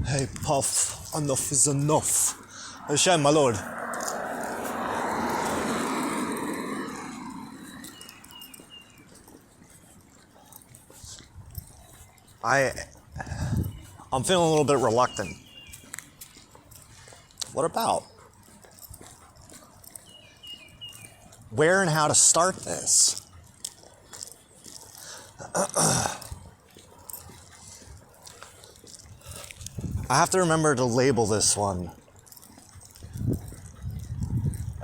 Hey, Puff, enough is enough. Hashem, my lord. I'm feeling a little bit reluctant. What about? Where and how to start this? I have to remember to label this one.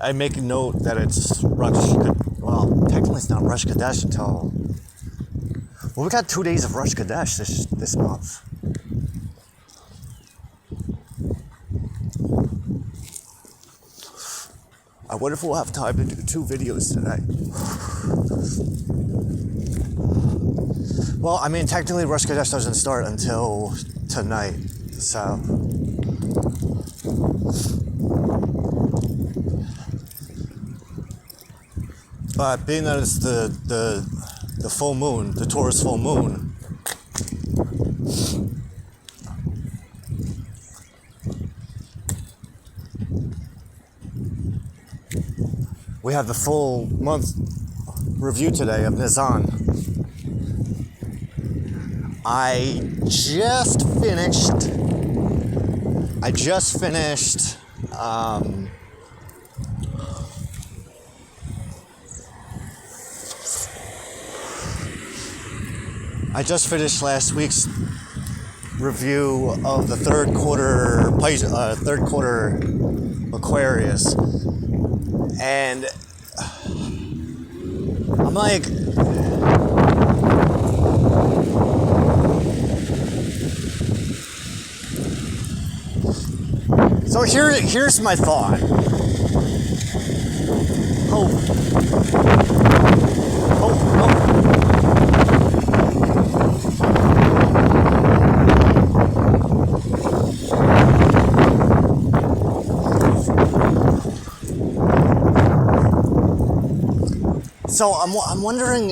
I make a note that it's well, technically it's not Rosh Chodesh until... Well, we got 2 days of Rosh Chodesh this month. I wonder if we'll have time to do 2 videos today. Well, I mean, technically Rosh Chodesh doesn't start until tonight, so... But being that it's the full moon, the Taurus full moon, we have the full month review today of Nisan. I just finished last week's review of the third quarter Aquarius, and I'm like, so here's my thought. So I'm wondering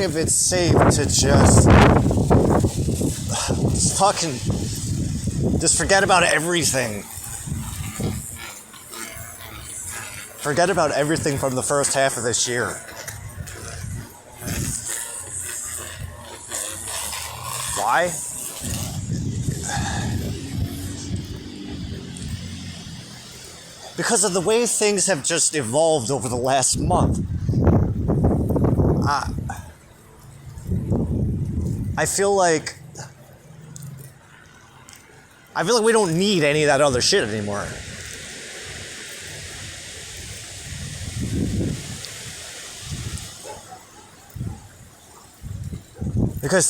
if it's safe to just forget about everything. Forget about everything from the first half of this year. Why? Because of the way things have just evolved over the last month. I feel like we don't need any of that other shit anymore. Because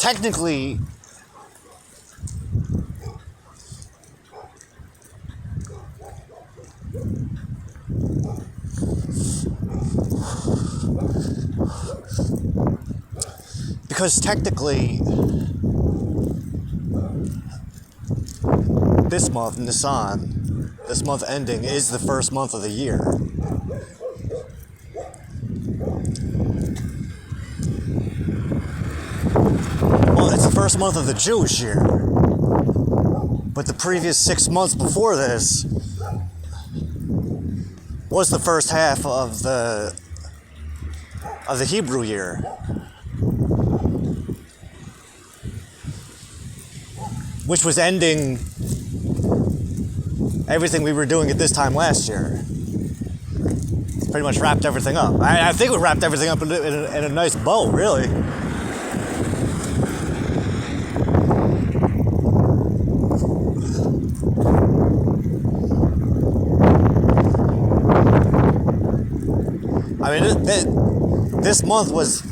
technically, this month, Nisan, this month ending, is the first month of the year. Well, it's the first month of the Jewish year. But the previous 6 months before this was the first half of the Hebrew year. Which was ending everything we were doing at this time last year. Pretty much wrapped everything up. I think we wrapped everything up in a nice bow, really. I mean, this month was...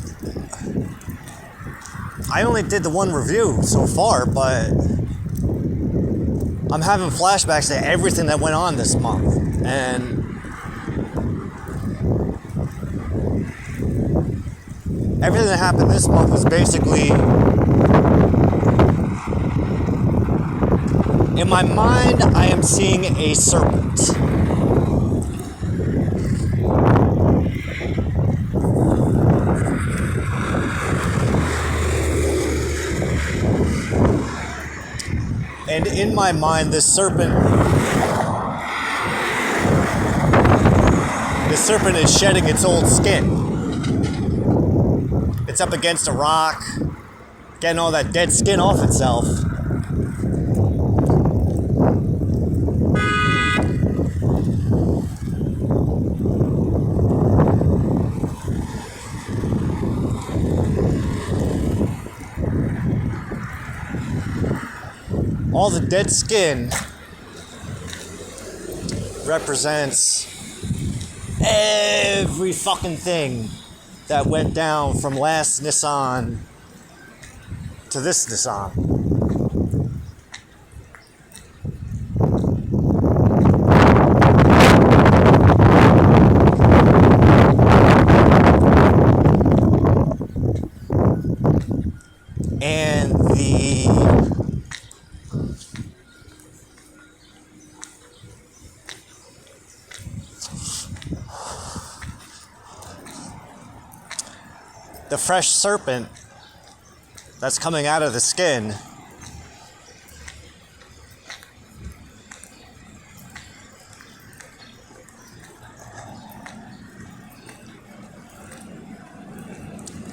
I only did the one review so far, but I'm having flashbacks to everything that went on this month. And everything that happened this month was basically... In my mind, I am seeing a serpent. And in my mind, this serpent is shedding its old skin. It's up against a rock, getting all that dead skin off itself. All the dead skin represents every fucking thing that went down from last Nissan to this Nissan. And the fresh serpent that's coming out of the skin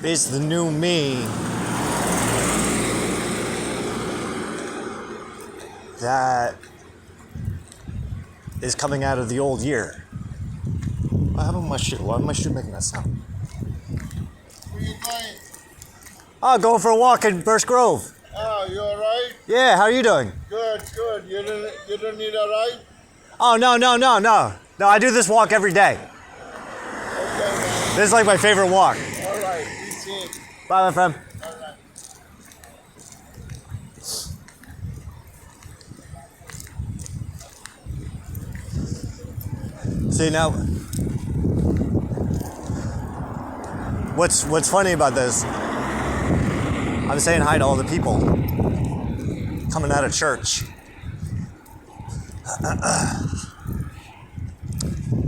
is the new me that is coming out of the old year. What happened to my shoe? Why is my shoe making that sound? Where you going? Oh, going for a walk in Birch Grove. Oh, you alright? Yeah, how are you doing? Good, good. You don't need a ride? Oh, no. No, I do this walk every day. Okay, man. This is like my favorite walk. Alright, be safe. Bye, my friend. Alright. See, now, what's funny about this, I'm saying hi to all the people coming out of church.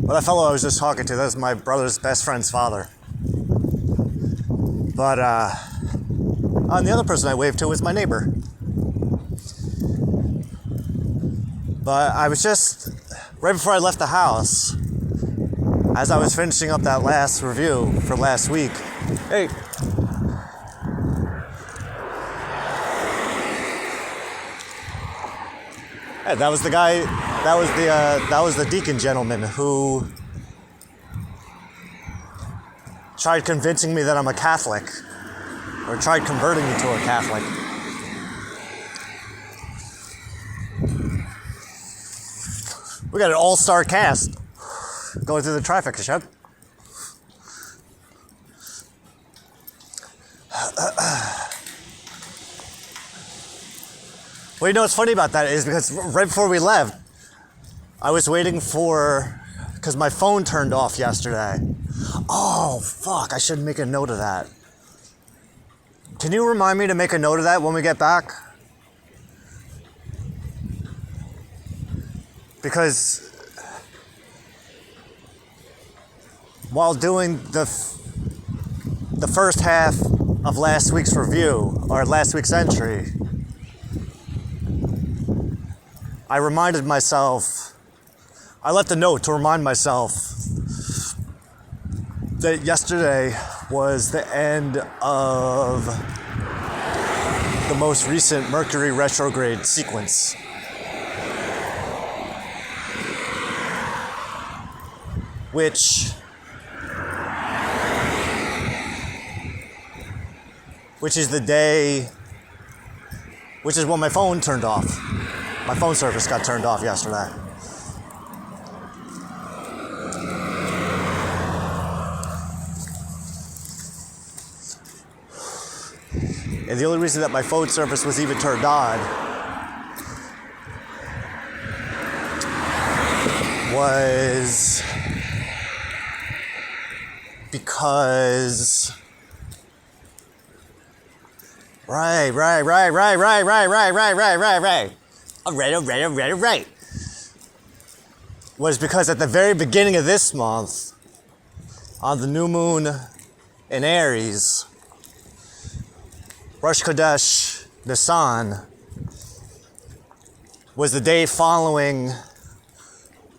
Well, that fellow I was just talking to, that's my brother's best friend's father. But and the other person I waved to was my neighbor. But I was just, right before I left the house, as I was finishing up that last review for last week, hey. Yeah, that was the guy, that was the deacon gentleman who tried convincing me that I'm a Catholic, or tried converting me to a Catholic. We got an all-star cast going through the traffic, Shep. Well, you know what's funny about that is because right before we left, I was waiting because my phone turned off yesterday. Oh, fuck, I should make a note of that. Can you remind me to make a note of that when we get back? Because while doing the first half of last week's review, or last week's entry, I reminded myself, I left a note to remind myself that yesterday was the end of the most recent Mercury retrograde sequence. Which is the day, which is when my phone turned off. My phone service got turned off yesterday. And the only reason that my phone service was even turned on was because right. Was because at the very beginning of this month, on the new moon in Aries, Rosh Chodesh Nisan, was the day following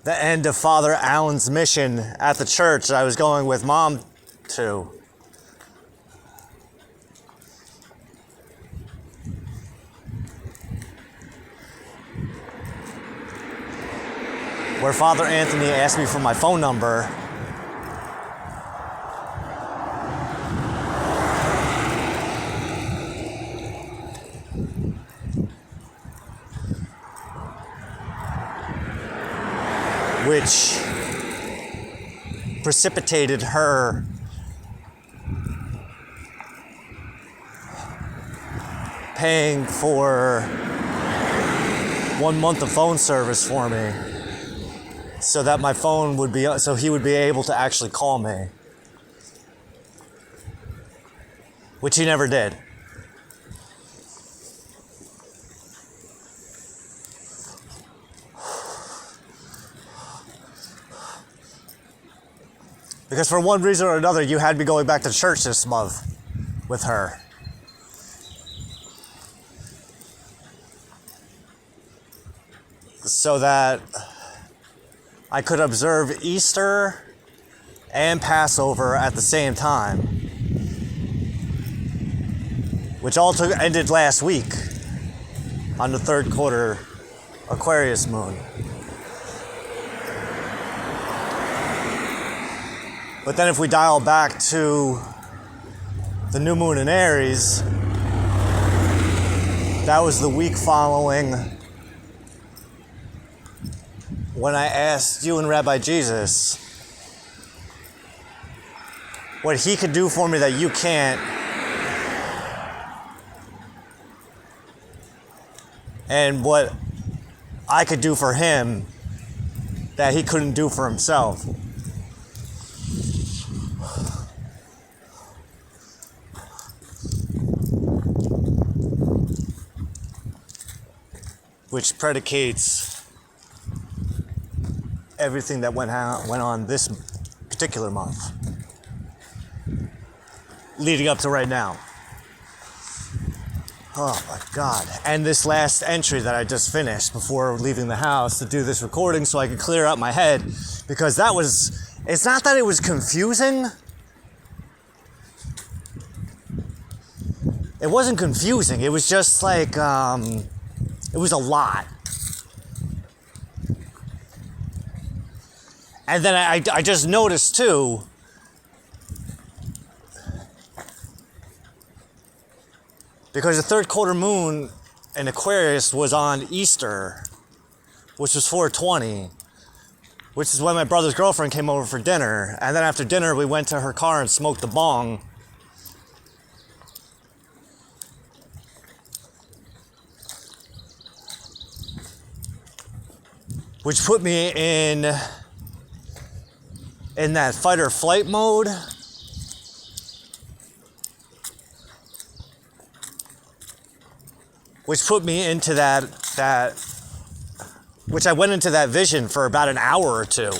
the end of Father Allen's mission at the church that I was going with Mom to. Where Father Anthony asked me for my phone number. Which precipitated her paying for 1 month of phone service for me so that my phone would be, so he would be able to actually call me, which he never did. Because for one reason or another, you had me going back to church this month with her. So that I could observe Easter and Passover at the same time. Which all ended last week on the third quarter Aquarius moon. But then if we dial back to the new moon in Aries, that was the week following when I asked you and Rabbi Jesus what he could do for me that you can't, and what I could do for him that he couldn't do for himself. Which predicates everything that went on this particular month, leading up to right now. Oh my God. And this last entry that I just finished before leaving the house to do this recording so I could clear out my head, because that was, it's not that it was confusing. It wasn't confusing. It was just like, it was a lot. And then I just noticed too, because the third quarter moon in Aquarius was on Easter, which was 4/20, which is when my brother's girlfriend came over for dinner. And then after dinner, we went to her car and smoked the bong. Which put me in that fight or flight mode. Which put me into which I went into that vision for about an hour or two.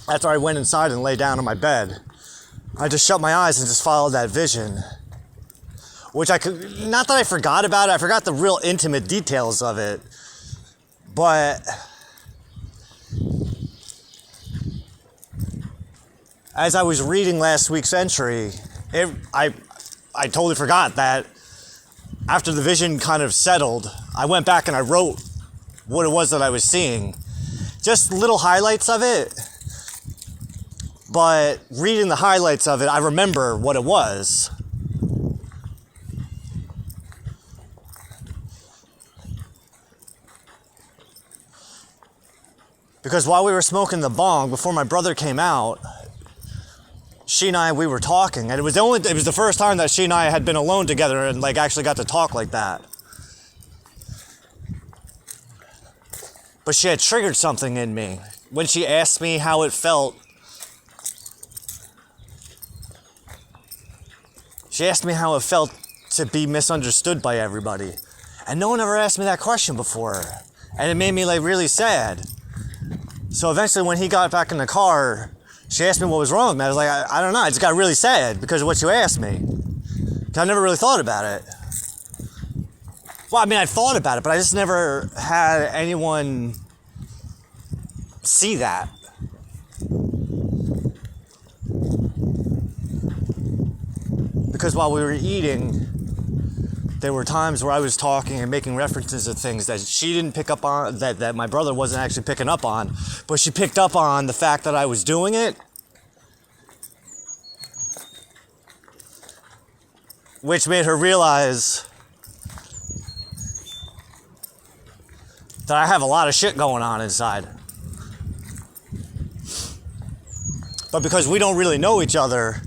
After I went inside and lay down on my bed, I just shut my eyes and just followed that vision. Which I could, not that I forgot about it, I forgot the real intimate details of it. But as I was reading last week's entry, I totally forgot that after the vision kind of settled, I went back and I wrote what it was that I was seeing. Just little highlights of it. But reading the highlights of it, I remember what it was. Because while we were smoking the bong, before my brother came out, she and I, we were talking. And it was the first time that she and I had been alone together and like actually got to talk like that. But she had triggered something in me when she asked me how it felt. She asked me how it felt to be misunderstood by everybody. And no one ever asked me that question before. And it made me like really sad. So eventually when he got back in the car, she asked me what was wrong with me. I was like, I don't know. I just got really sad because of what you asked me. I never really thought about it. Well, I mean, I thought about it, but I just never had anyone see that. Because while we were eating, there were times where I was talking and making references to things that she didn't pick up on, that my brother wasn't actually picking up on, but she picked up on the fact that I was doing it, which made her realize that I have a lot of shit going on inside. But because we don't really know each other,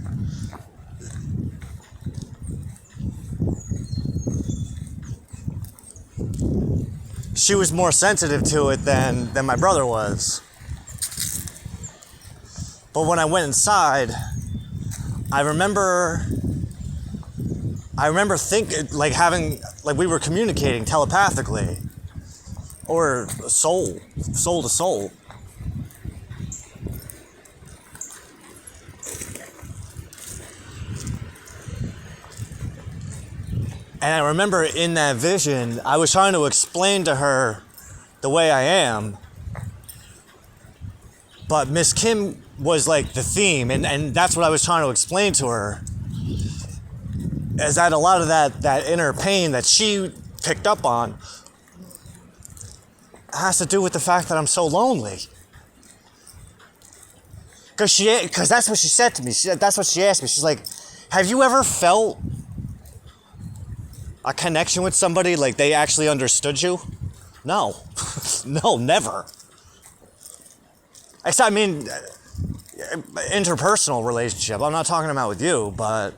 she was more sensitive to it than my brother was. But when I went inside, I remember thinking, like we were communicating telepathically, or soul to soul. And I remember in that vision, I was trying to explain to her the way I am, but Miss Kim was like the theme, and that's what I was trying to explain to her, is that a lot of that inner pain that she picked up on has to do with the fact that I'm so lonely. Because that's what she said to me. That's what she asked me. She's like, have you ever felt a connection with somebody like they actually understood you? No. No, never. I mean, interpersonal relationship. I'm not talking about with you, but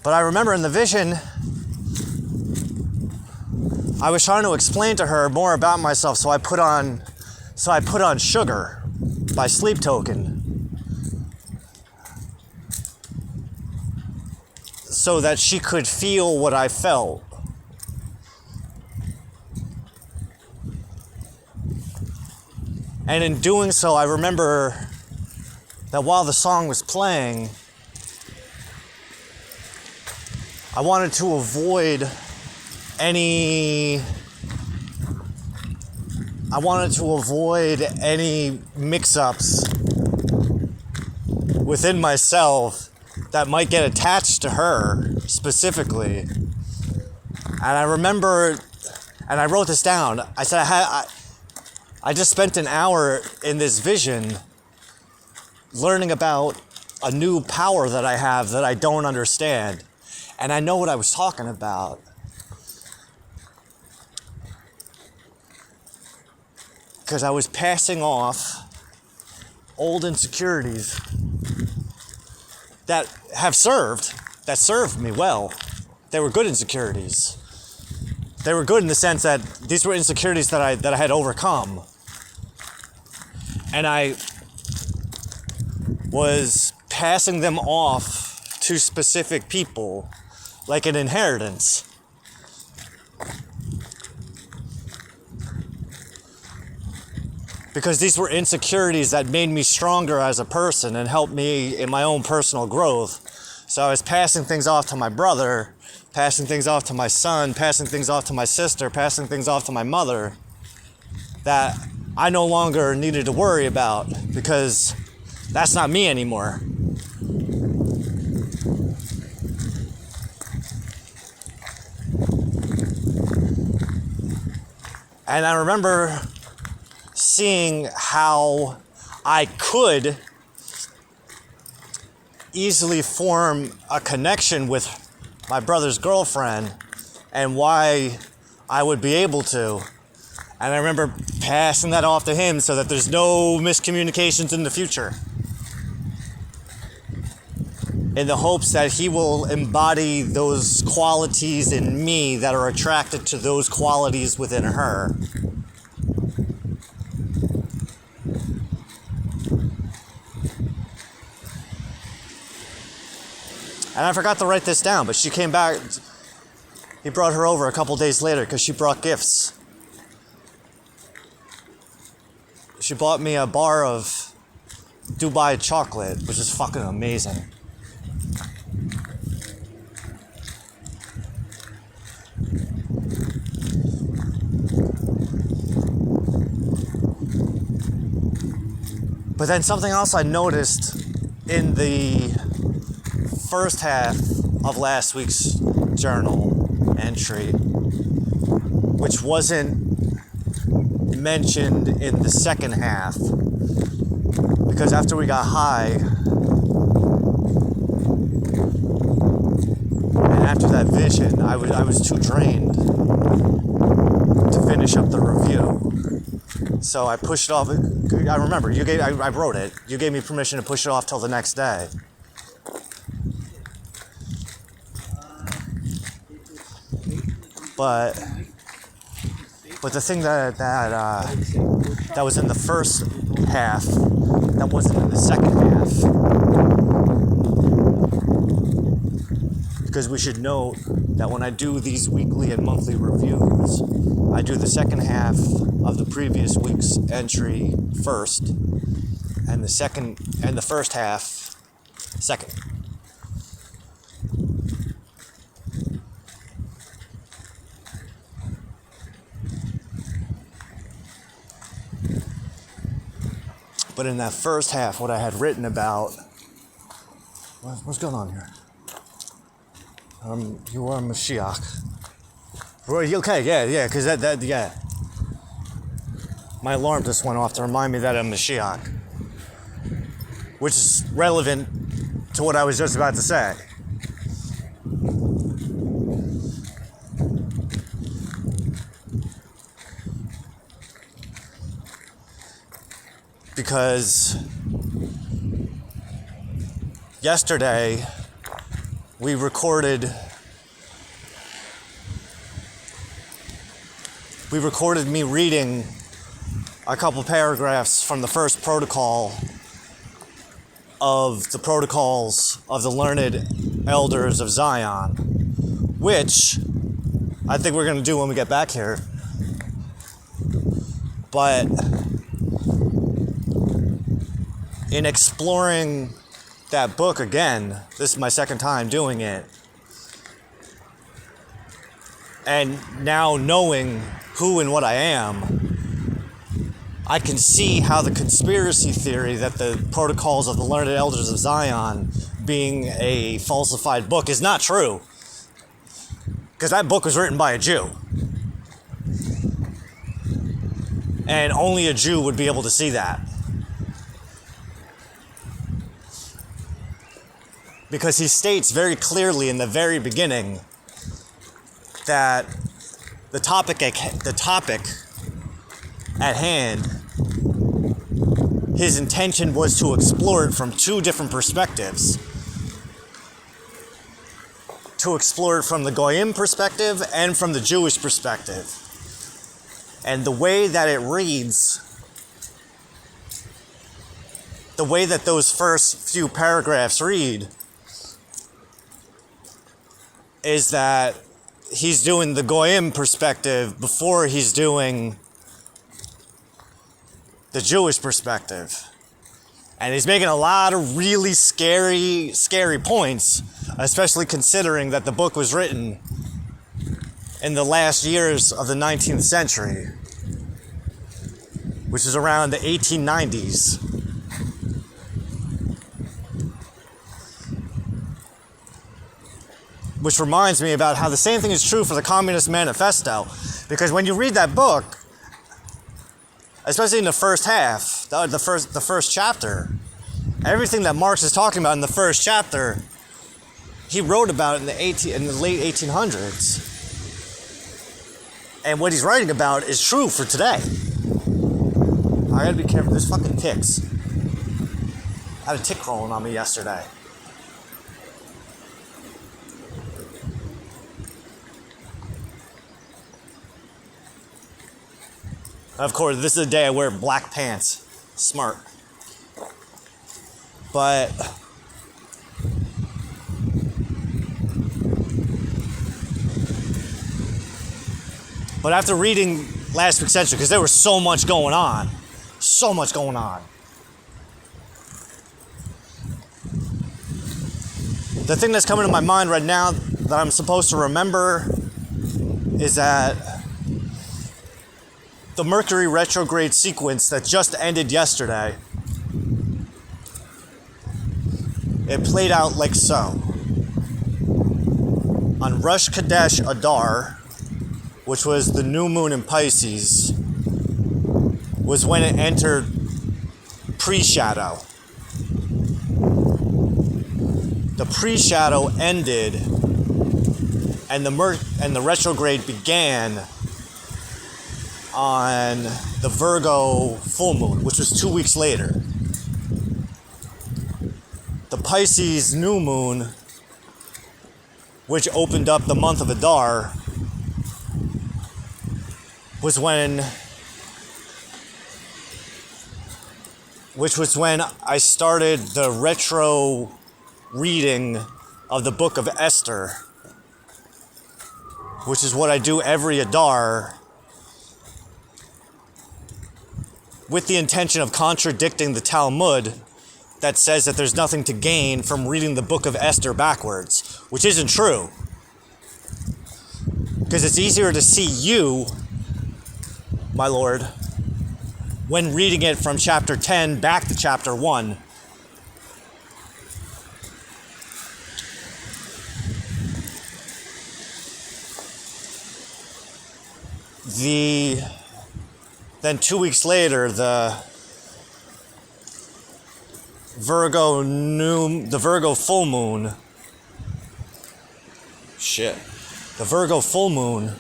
I remember in the vision, I was trying to explain to her more about myself, so I put on Sugar by Sleep Token, so that she could feel what I felt. And in doing so, I remember that while the song was playing, I wanted to avoid any mix-ups within myself that might get attached to her specifically. And I remember, and I wrote this down, I said I just spent an hour in this vision learning about a new power that I have that I don't understand. And I know what I was talking about. Because I was passing off old insecurities that served me well. They were good insecurities. They were good in the sense that these were insecurities that I had overcome. And I was passing them off to specific people like an inheritance. Because these were insecurities that made me stronger as a person and helped me in my own personal growth. So I was passing things off to my brother, passing things off to my son, passing things off to my sister, passing things off to my mother that I no longer needed to worry about because that's not me anymore. And I remember seeing how I could easily form a connection with my brother's girlfriend and why I would be able to. And I remember passing that off to him so that there's no miscommunications in the future, in the hopes that he will embody those qualities in me that are attracted to those qualities within her. And I forgot to write this down, but she came back. He brought her over a couple days later because she brought gifts. She bought me a bar of Dubai chocolate, which is fucking amazing. But then something else I noticed in the first half of last week's journal entry, which wasn't mentioned in the second half, because after we got high, and after that vision, I was too drained to finish up the review. So I pushed it off. I remember I wrote it. You gave me permission to push it off till the next day. But the thing that was in the first half that wasn't in the second half, because we should note that when I do these weekly and monthly reviews, I do the second half of the previous week's entry first, and the first half second. But in that first half, what I had written about, what's going on here? You are Moshiach. Okay, yeah, because yeah. My alarm just went off to remind me that I'm Moshiach, which is relevant to what I was just about to say. Because yesterday we recorded me reading a couple paragraphs from the first protocol of the protocols of the learned elders of Zion, which I think we're going to do when we get back here. But in exploring that book again, this is my second time doing it, and now knowing who and what I am, I can see how the conspiracy theory that the Protocols of the Learned Elders of Zion being a falsified book is not true. Because that book was written by a Jew. And only a Jew would be able to see that. Because he states very clearly in the very beginning that the topic at hand, his intention was to explore it from two different perspectives. To explore it from the Goyim perspective and from the Jewish perspective. And the way that it reads, the way that those first few paragraphs read, is that he's doing the Goyim perspective before he's doing the Jewish perspective. And he's making a lot of really scary points, especially considering that the book was written in the last years of the 19th century, which is around the 1890s. Which reminds me about how the same thing is true for the Communist Manifesto. Because when you read that book, especially in the first half, the first chapter, everything that Marx is talking about in the first chapter, he wrote about in the late 1800s. And what he's writing about is true for today. I gotta be careful, there's fucking ticks. I had a tick crawling on me yesterday. Of course, this is the day I wear black pants. Smart. But after reading last week's entry, because there was so much going on. The thing that's coming to my mind right now that I'm supposed to remember is that the Mercury retrograde sequence that just ended yesterday It played out like so. On Rosh Chodesh Adar, which was the new moon in Pisces, was when it entered pre-shadow. The pre-shadow ended, and the retrograde began on the Virgo full moon, which was 2 weeks later. The Pisces new moon, which opened up the month of Adar, was when I started the retro reading of the book of Esther, which is what I do every Adar, with the intention of contradicting the Talmud that says that there's nothing to gain from reading the book of Esther backwards, which isn't true. Because it's easier to see you, my Lord, when reading it from chapter 10 back to chapter 1. Then 2 weeks later, the Virgo full moon. The Virgo full moon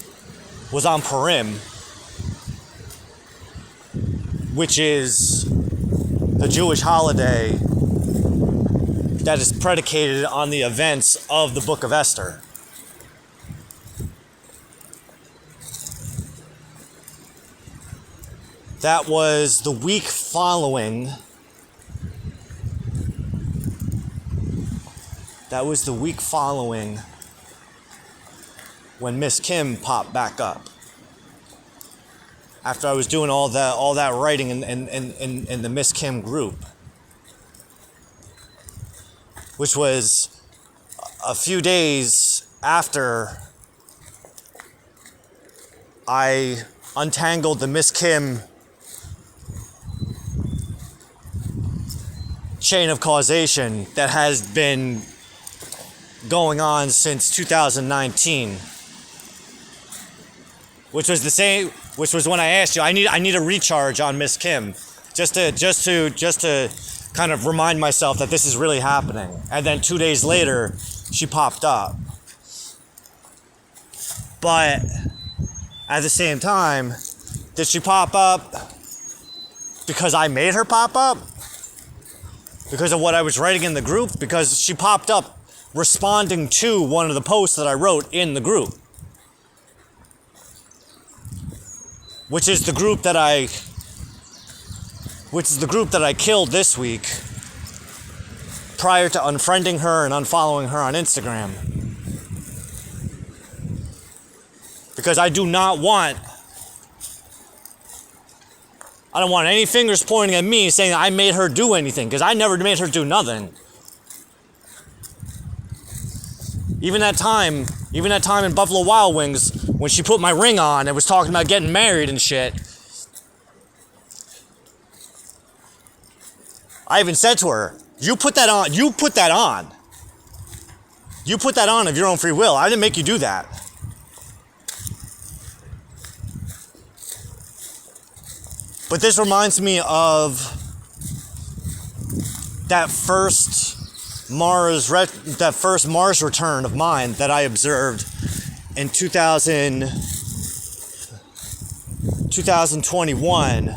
was on Purim, which is the Jewish holiday that is predicated on the events of the book of Esther. That was the week following. When Miss Kim popped back up. After I was doing all that writing in the Miss Kim group, which was a few days after I untangled the Miss Kim chain of causation that has been going on since 2019, which was when I asked you, I need a recharge on Miss Kim, just to kind of remind myself that this is really happening. And then 2 days later, she popped up. But at the same time, did she pop up because I made her pop up? Because of what I was writing in the group? Because she popped up responding to one of the posts that I wrote in the group, which is the group that I killed this week prior to unfriending her and unfollowing her on Instagram. Because I don't want any fingers pointing at me saying I made her do anything, because I never made her do nothing. Even that time in Buffalo Wild Wings, when she put my ring on and was talking about getting married and shit, I even said to her, you put that on of your own free will. I didn't make you do that. But this reminds me of that first Mars return of mine that I observed in 2021,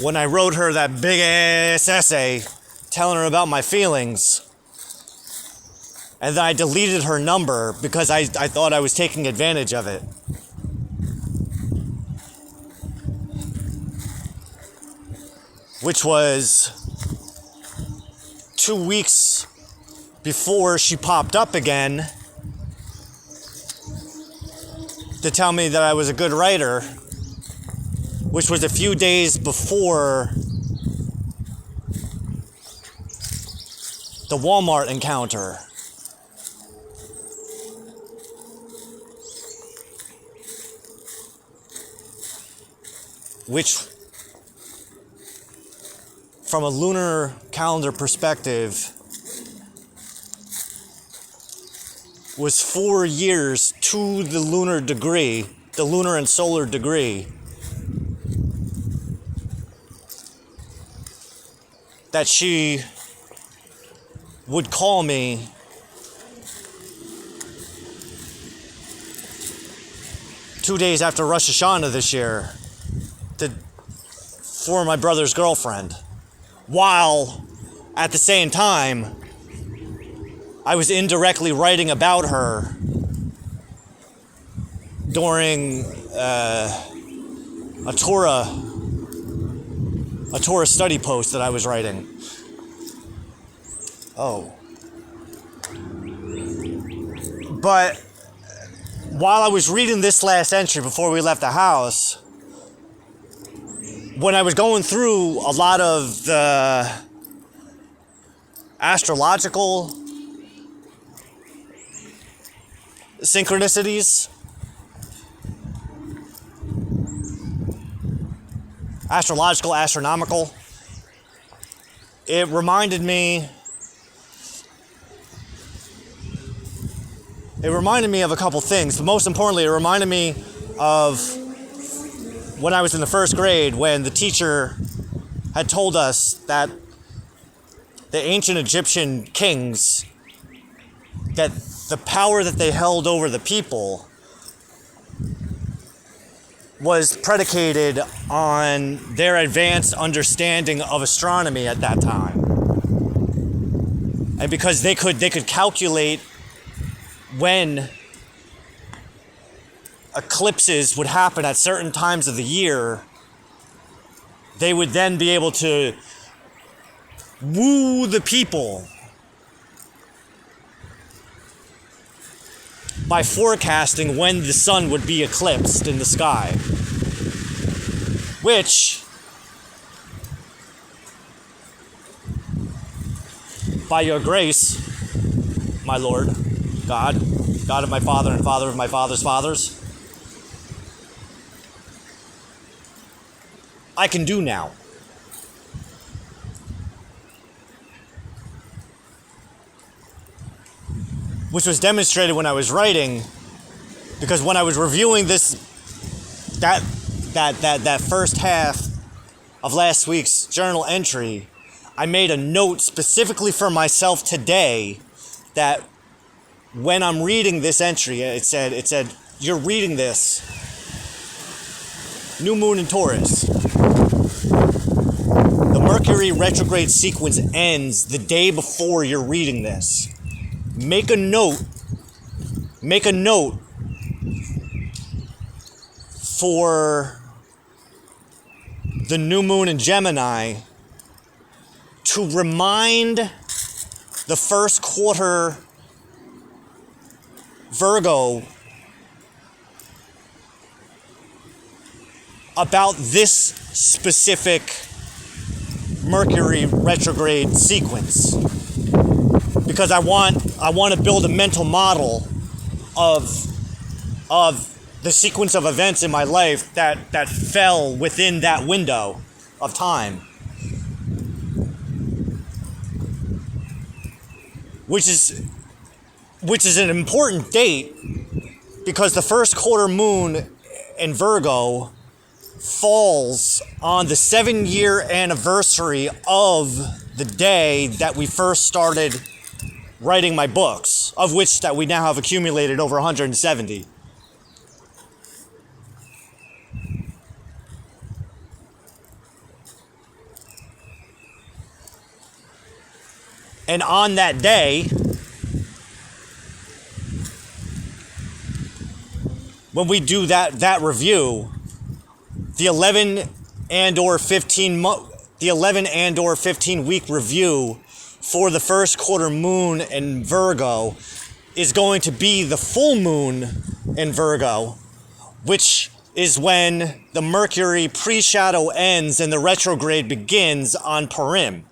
when I wrote her that big ass essay telling her about my feelings, and then I deleted her number because I thought I was taking advantage of it. Which was 2 weeks before she popped up again to tell me that I was a good writer, which was a few days before the Walmart encounter. Which, from a lunar calendar perspective, was 4 years to the lunar degree, the lunar and solar degree, that she would call me two days after Rosh Hashanah this year for my brother's girlfriend, while at the same time I was indirectly writing about her during a Torah study post that I was writing. Oh. But while I was reading this last entry before we left the house, when I was going through a lot of the astrological synchronicities, astronomical, it reminded me of a couple things. But most importantly, it reminded me of when I was in the first grade, when the teacher had told us that the ancient Egyptian kings, that the power that they held over the people was predicated on their advanced understanding of astronomy at that time. And because they could calculate when eclipses would happen at certain times of the year, they would then be able to woo the people by forecasting when the sun would be eclipsed in the sky, which, by your grace, my Lord, God of my father and father of my father's fathers, I can do now. Which was demonstrated when I was writing, because when I was reviewing that first half of last week's journal entry, I made a note specifically for myself today that when I'm reading this entry, it said, you're reading this, new moon in Taurus. The Mercury retrograde sequence ends the day before you're reading this. Make a note for the new moon in Gemini to remind the first quarter Virgo about this specific Mercury retrograde sequence, because I want to build a mental model of the sequence of events in my life that fell within that window of time, which is an important date, because the first quarter moon in Virgo falls on the 7-year anniversary of the day that we first started writing my books, of which that we now have accumulated over 170. And on that day, when we do that review, the 11 and or 15 week review for the first quarter moon in Virgo is going to be the full moon in Virgo, which is when the Mercury pre-shadow ends and the retrograde begins on Purim.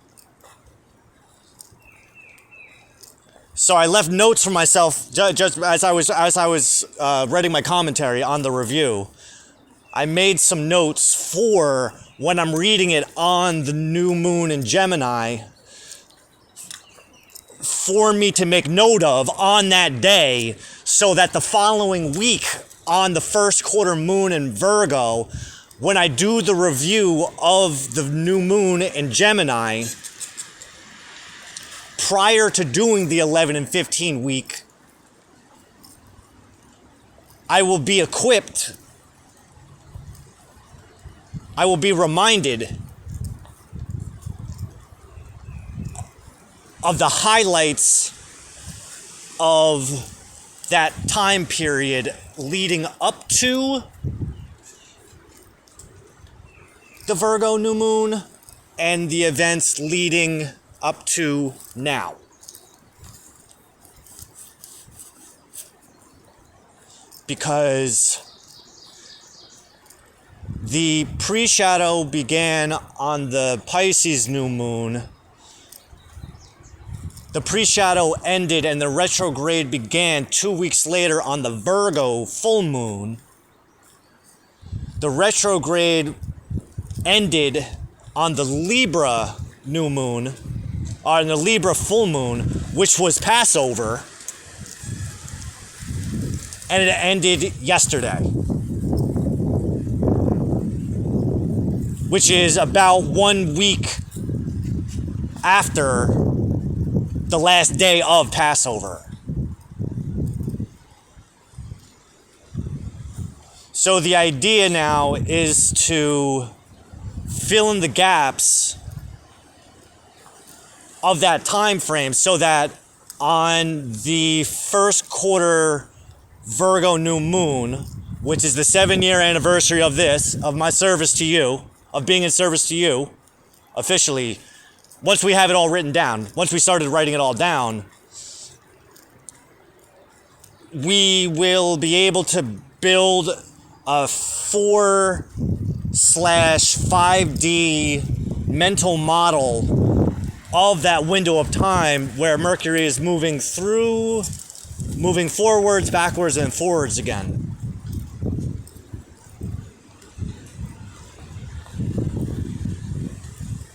So I left notes for myself just as I was writing my commentary on the review. I made some notes for when I'm reading it on the new moon in Gemini for me to make note of on that day, so that the following week on the first quarter moon in Virgo, when I do the review of the new moon in Gemini, prior to doing the 11 and 15 week, I will be equipped, I will be reminded of the highlights of that time period leading up to the Virgo new moon and the events leading up to now. Because the pre-shadow began on the Pisces new moon. The pre-shadow ended and the retrograde began 2 weeks later on the Virgo full moon. The retrograde ended on the Libra new moon, or on the Libra full moon, which was Passover, and it ended yesterday, which is about 1 week after the last day of Passover. So the idea now is to fill in the gaps of that time frame so that on the first quarter Virgo new moon, which is the 7-year anniversary of this, of my service to you, of being in service to you, officially, once we have it all written down, once we started writing it all down, we will be able to build a 4/5D mental model of that window of time where Mercury is moving forwards, backwards, and forwards again.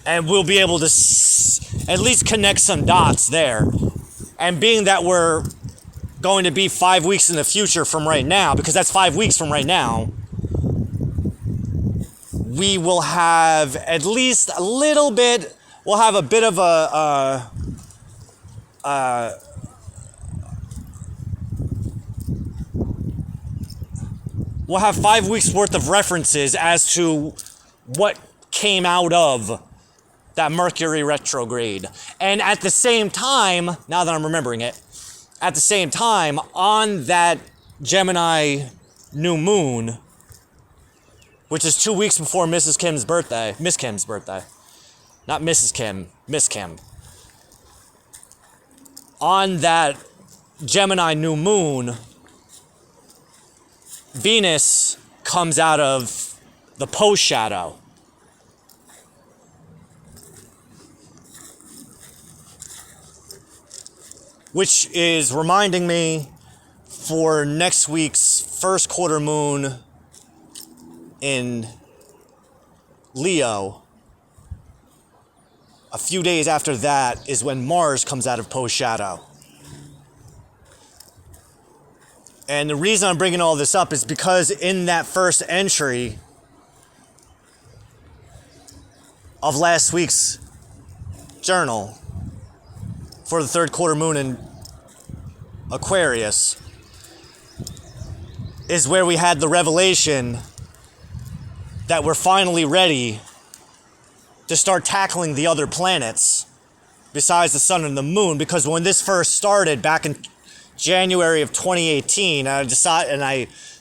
And we'll be able to at least connect some dots there. And being that we're going to be 5 weeks in the future from right now, because that's 5 weeks from right now, we will have at least a little bit, we'll have a bit of we'll have 5 weeks worth of references as to what came out of that Mercury retrograde. And at the same time, now that I'm remembering it, at the same time, on that Gemini new moon, which is 2 weeks before Miss Kim's birthday, not Mrs. Kim, Miss Kim. On that Gemini new moon, Venus comes out of the post shadow. Which is reminding me for next week's first quarter moon in Leo. A few days after that is when Mars comes out of post shadow. And the reason I'm bringing all this up is because in that first entry of last week's journal for the third quarter moon in Aquarius is where we had the revelation that we're finally ready to start tackling the other planets besides the sun and the moon. Because when this first started back in January of 2018, I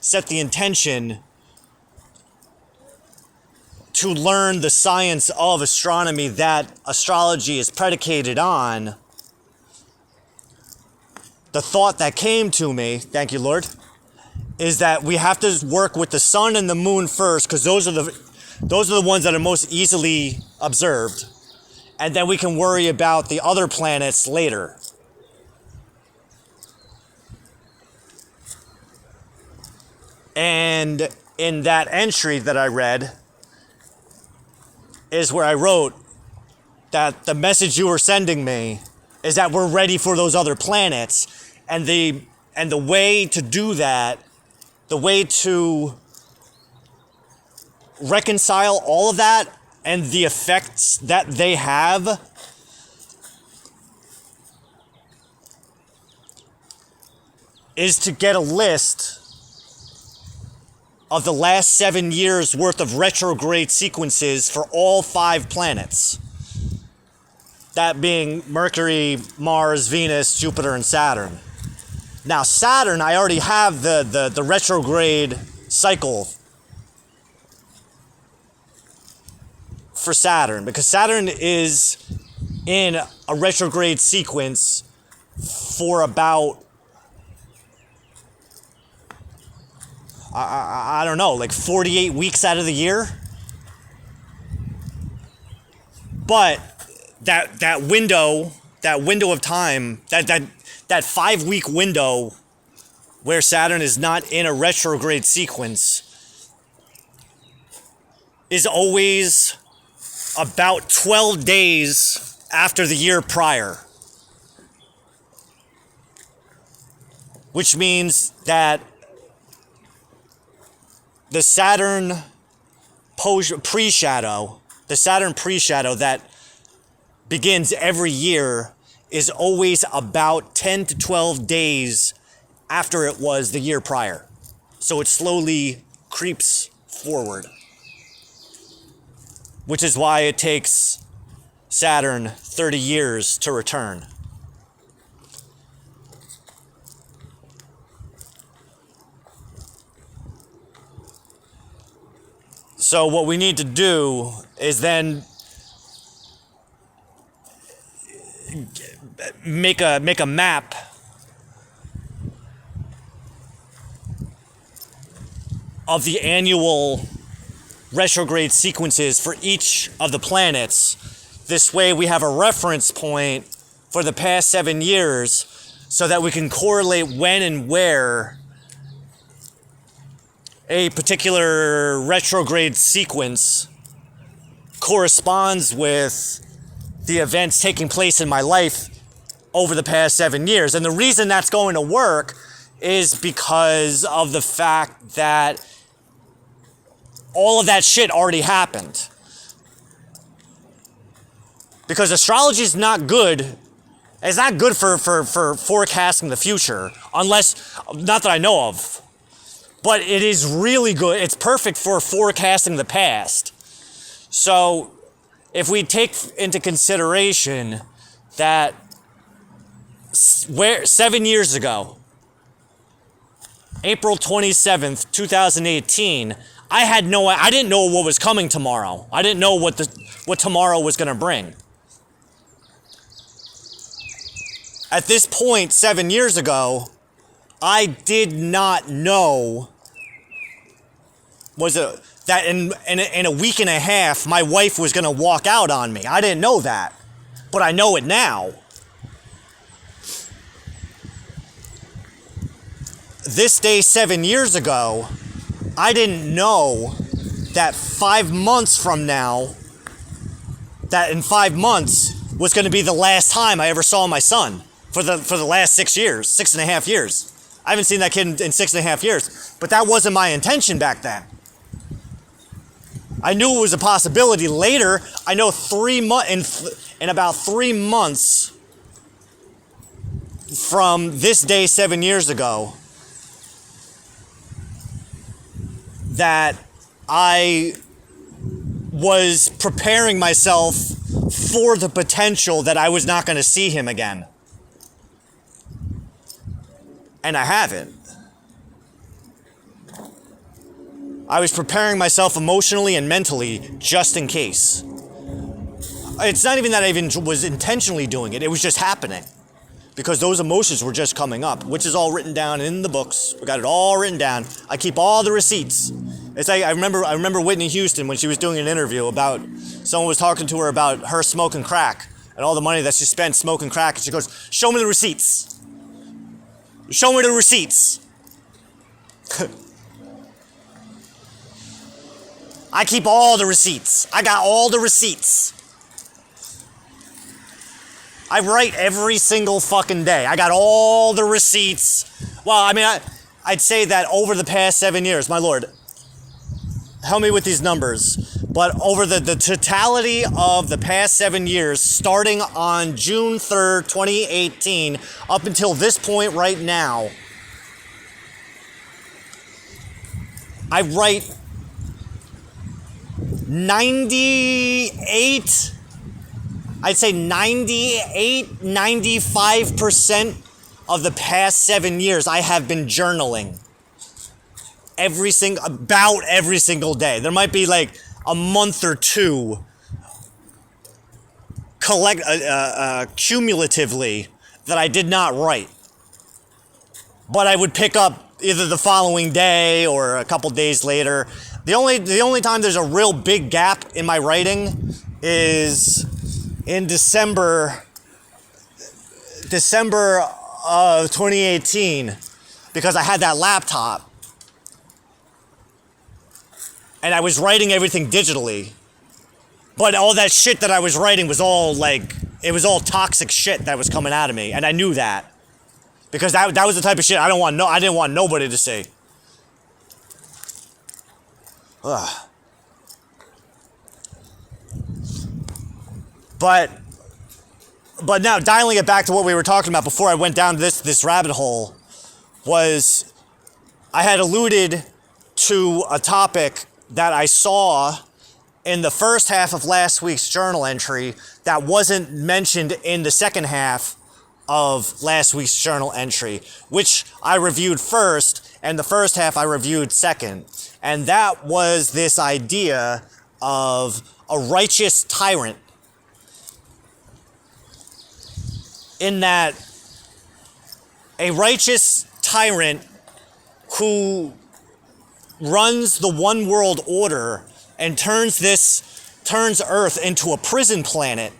set the intention to learn the science of astronomy that astrology is predicated on. The thought that came to me, thank you, Lord, is that we have to work with the sun and the moon first, because those are the ones that are most easily observed, and then we can worry about the other planets later. And in that entry that I read is where I wrote that the message you were sending me is that we're ready for those other planets, and the way to do that, the way to reconcile all of that and the effects that they have is to get a list of the last 7 years worth of retrograde sequences for all 5 planets. That being Mercury, Mars, Venus, Jupiter, and Saturn. Now Saturn, I already have the retrograde cycle for Saturn, because Saturn is in a retrograde sequence for about, I don't know, like 48 weeks out of the year. But that window of time, that 5-week window where Saturn is not in a retrograde sequence is always about 12 days after the year prior. Which means that the Saturn pre-shadow that begins every year is always about 10 to 12 days after it was the year prior. So it slowly creeps forward. Which is why it takes Saturn 30 years to return. So what we need to do is then make a map of the annual retrograde sequences for each of the planets. This way we have a reference point for the past 7 years so that we can correlate when and where a particular retrograde sequence corresponds with the events taking place in my life over the past 7 years. And the reason that's going to work is because of the fact that all of that shit already happened. Because astrology is not good. It's not good for forecasting the future, unless, not that I know of. But it is really good. It's perfect for forecasting the past. So if we take into consideration that 7 years ago, April 27th, 2018, I didn't know what was coming tomorrow. I didn't know what tomorrow was going to bring. At this point, 7 years ago, I did not know that in a week and a half, my wife was going to walk out on me. I didn't know that, but I know it now. This day 7 years ago, I didn't know that 5 months from now, that in 5 months was going to be the last time I ever saw my son for the last 6 years, 6.5 years. I haven't seen that kid in 6.5 years, but that wasn't my intention back then. I knew it was a possibility. Later, I know in about 3 months from this day 7 years ago, that I was preparing myself for the potential that I was not going to see him again. And I haven't. I was preparing myself emotionally and mentally just in case. It's not even that I even was intentionally doing it. It was just happening. Because those emotions were just coming up, which is all written down in the books. We got it all written down. I keep all the receipts. It's like I remember Whitney Houston when she was doing an interview about someone was talking to her about her smoking crack and all the money that she spent smoking crack, and she goes, "Show me the receipts. Show me the receipts." I keep all the receipts. I got all the receipts. I write every single fucking day. I got all the receipts. Well, I mean, I'd say that over the past 7 years, my lord, help me with these numbers, but over the totality of the past 7 years, starting on June 3rd, 2018, up until this point right now, I write 98, I'd say 95% of the past 7 years, I have been journaling. About every single day. There might be like a month or two cumulatively that I did not write. But I would pick up either the following day or a couple days later. The only time there's a real big gap in my writing is in December of 2018, because I had that laptop and I was writing everything digitally. But all that shit that I was writing was all it was all toxic shit that was coming out of me, and I knew that. Because that was the type of shit I didn't want nobody to see. Ugh. But now, dialing it back to what we were talking about before I went down this rabbit hole, was I had alluded to a topic that I saw in the first half of last week's journal entry that wasn't mentioned in the second half of last week's journal entry, which I reviewed first, and the first half I reviewed second. And that was this idea of a righteous tyrant. In that a righteous tyrant who runs the one world order and turns Earth into a prison planet,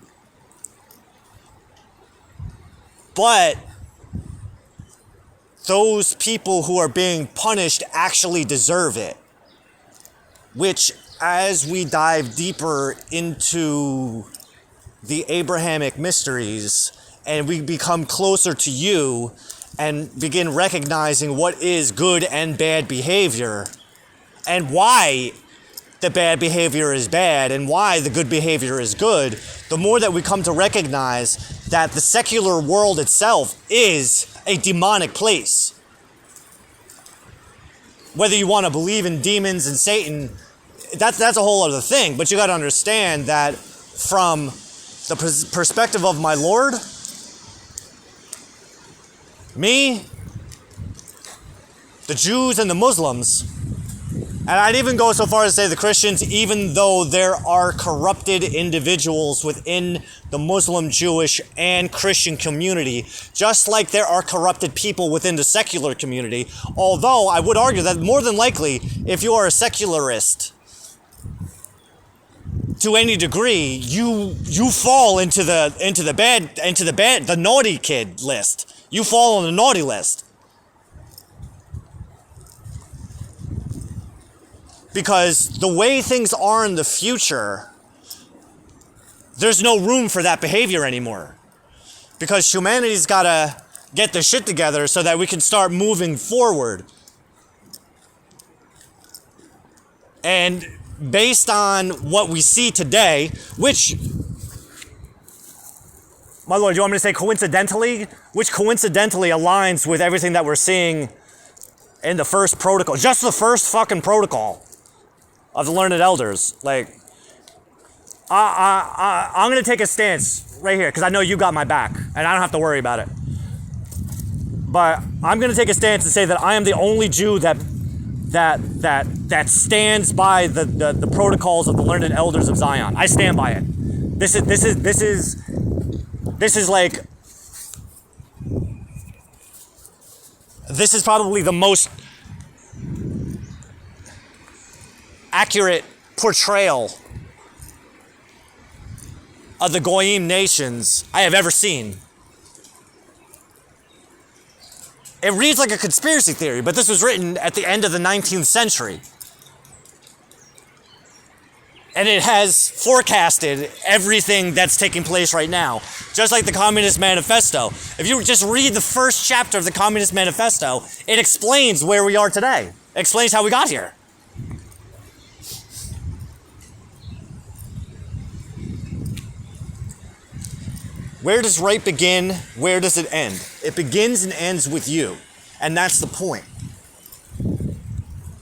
but those people who are being punished actually deserve it. Which, as we dive deeper into the Abrahamic mysteries and we become closer to you and begin recognizing what is good and bad behavior and why the bad behavior is bad and why the good behavior is good, the more that we come to recognize that the secular world itself is a demonic place. Whether you want to believe in demons and Satan, that's a whole other thing. But you got to understand that from the perspective of my Lord, me, the Jews and the Muslims, and I'd even go so far as to say the Christians, even though there are corrupted individuals within the Muslim, Jewish, and Christian community, just like there are corrupted people within the secular community. Although I would argue that more than likely, if you are a secularist, to any degree, you fall into the naughty kid list. You fall on the naughty list. Because the way things are in the future, there's no room for that behavior anymore. Because humanity's got to get their shit together so that we can start moving forward. And based on what we see today, which, my Lord, you want me to say coincidentally? Which coincidentally aligns with everything that we're seeing in the first protocol. Just the first fucking protocol of the learned elders. Like, I'm going to take a stance right here because I know you got my back and I don't have to worry about it. But I'm going to take a stance and say that I am the only Jew that stands by the protocols of the learned elders of Zion. I stand by it. This is probably the most accurate portrayal of the Goyim nations I have ever seen. It reads like a conspiracy theory, but this was written at the end of the 19th century. And it has forecasted everything that's taking place right now. Just like the Communist Manifesto. If you just read the first chapter of the Communist Manifesto, it explains where we are today. It explains how we got here. Where does right begin? Where does it end? It begins and ends with you. And that's the point.